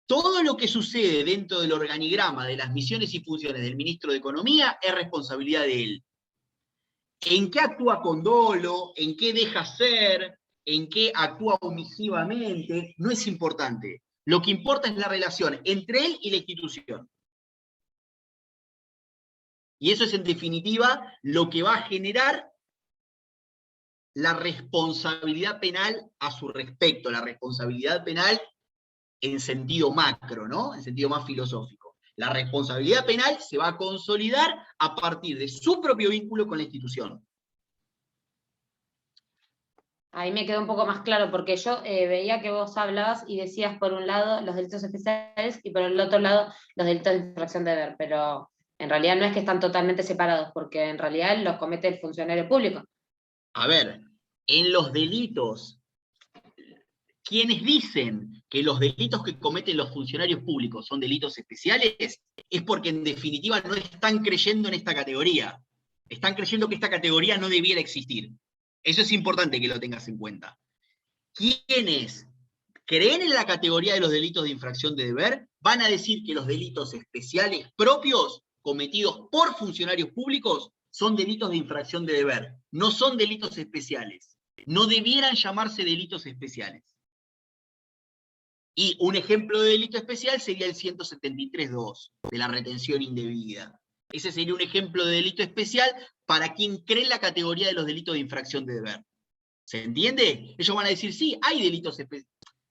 todo lo que sucede dentro del organigrama de las misiones y funciones del ministro de Economía es responsabilidad de él. ¿En qué actúa con dolo? ¿En qué deja hacer? ¿En qué actúa omisivamente? No es importante. Lo que importa es la relación entre él y la institución. Y eso es, en definitiva, lo que va a generar la responsabilidad penal a su respecto, la responsabilidad penal en sentido macro, ¿no? En sentido más filosófico. La responsabilidad penal se va a consolidar a partir de su propio vínculo con la institución. Ahí me quedó un poco más claro, porque yo veía que vos hablabas y decías por un lado los delitos especiales y por el otro lado los delitos de infracción de deber, pero en realidad no es que están totalmente separados, porque en realidad los comete el funcionario público. A ver, en los delitos, quienes dicen que los delitos que cometen los funcionarios públicos son delitos especiales, es porque en definitiva no están creyendo en esta categoría. Están creyendo que esta categoría no debiera existir. Eso es importante que lo tengas en cuenta. Quienes creen en la categoría de los delitos de infracción de deber, van a decir que los delitos especiales propios cometidos por funcionarios públicos son delitos de infracción de deber, no son delitos especiales. No debieran llamarse delitos especiales. Y un ejemplo de delito especial sería el 173.2, de la retención indebida. Ese sería un ejemplo de delito especial para quien cree en la categoría de los delitos de infracción de deber. ¿Se entiende? Ellos van a decir, sí, hay delitos especiales.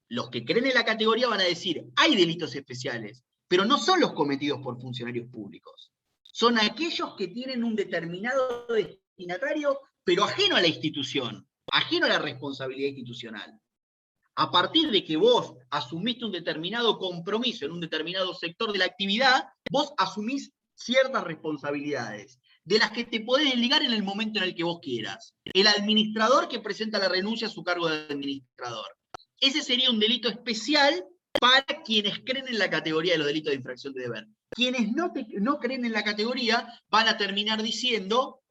Los que creen en la categoría van a decir, hay delitos especiales, pero no son los cometidos por funcionarios públicos. Son aquellos que tienen un determinado destinatario, pero ajeno a la institución, ajeno a la responsabilidad institucional. A partir de que vos asumiste un determinado compromiso en un determinado sector de la actividad, vos asumís ciertas responsabilidades, de las que te podés desligar en el momento en el que vos quieras. El administrador que presenta la renuncia a su cargo de administrador. Ese sería un delito especial para quienes creen en la categoría de los delitos de infracción de deber. Quienes no creen en la categoría van a terminar diciendo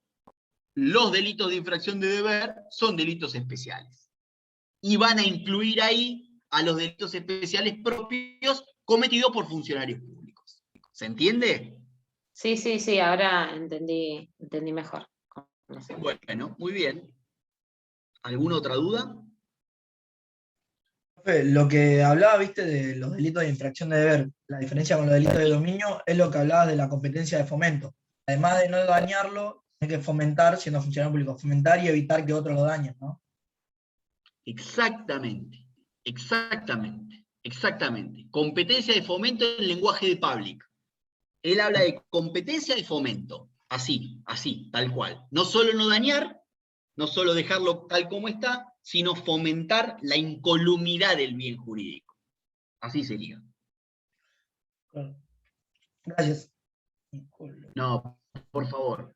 los delitos de infracción de deber son delitos especiales. Y van a incluir ahí a los delitos especiales propios cometidos por funcionarios públicos. ¿Se entiende? Sí, ahora entendí mejor. Bueno, muy bien. ¿Alguna otra duda? Lo que hablaba, viste, de los delitos de infracción de deber, la diferencia con los delitos de dominio es lo que hablaba de la competencia de fomento. Además de no dañarlo, hay que fomentar, siendo funcionario público, fomentar y evitar que otros lo dañen, ¿no? Exactamente. Competencia de fomento en lenguaje de Public. Él habla de competencia de fomento. Así, tal cual. No solo no dañar, no solo dejarlo tal como está, sino fomentar la incolumidad del bien jurídico. Así sería. Gracias. No, por favor.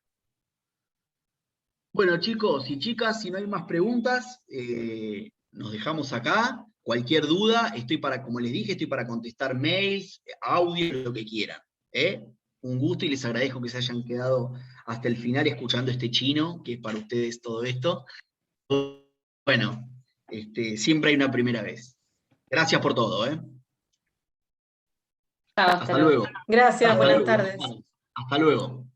Bueno, chicos y chicas, si no hay más preguntas, nos dejamos acá. Cualquier duda, como les dije, estoy para contestar mails, audio, lo que quieran. Un gusto y les agradezco que se hayan quedado hasta el final escuchando este chino, que es para ustedes todo esto. Bueno, siempre hay una primera vez. Gracias por todo, Hasta luego. Gracias, Hasta buenas luego. tardes. Hasta luego.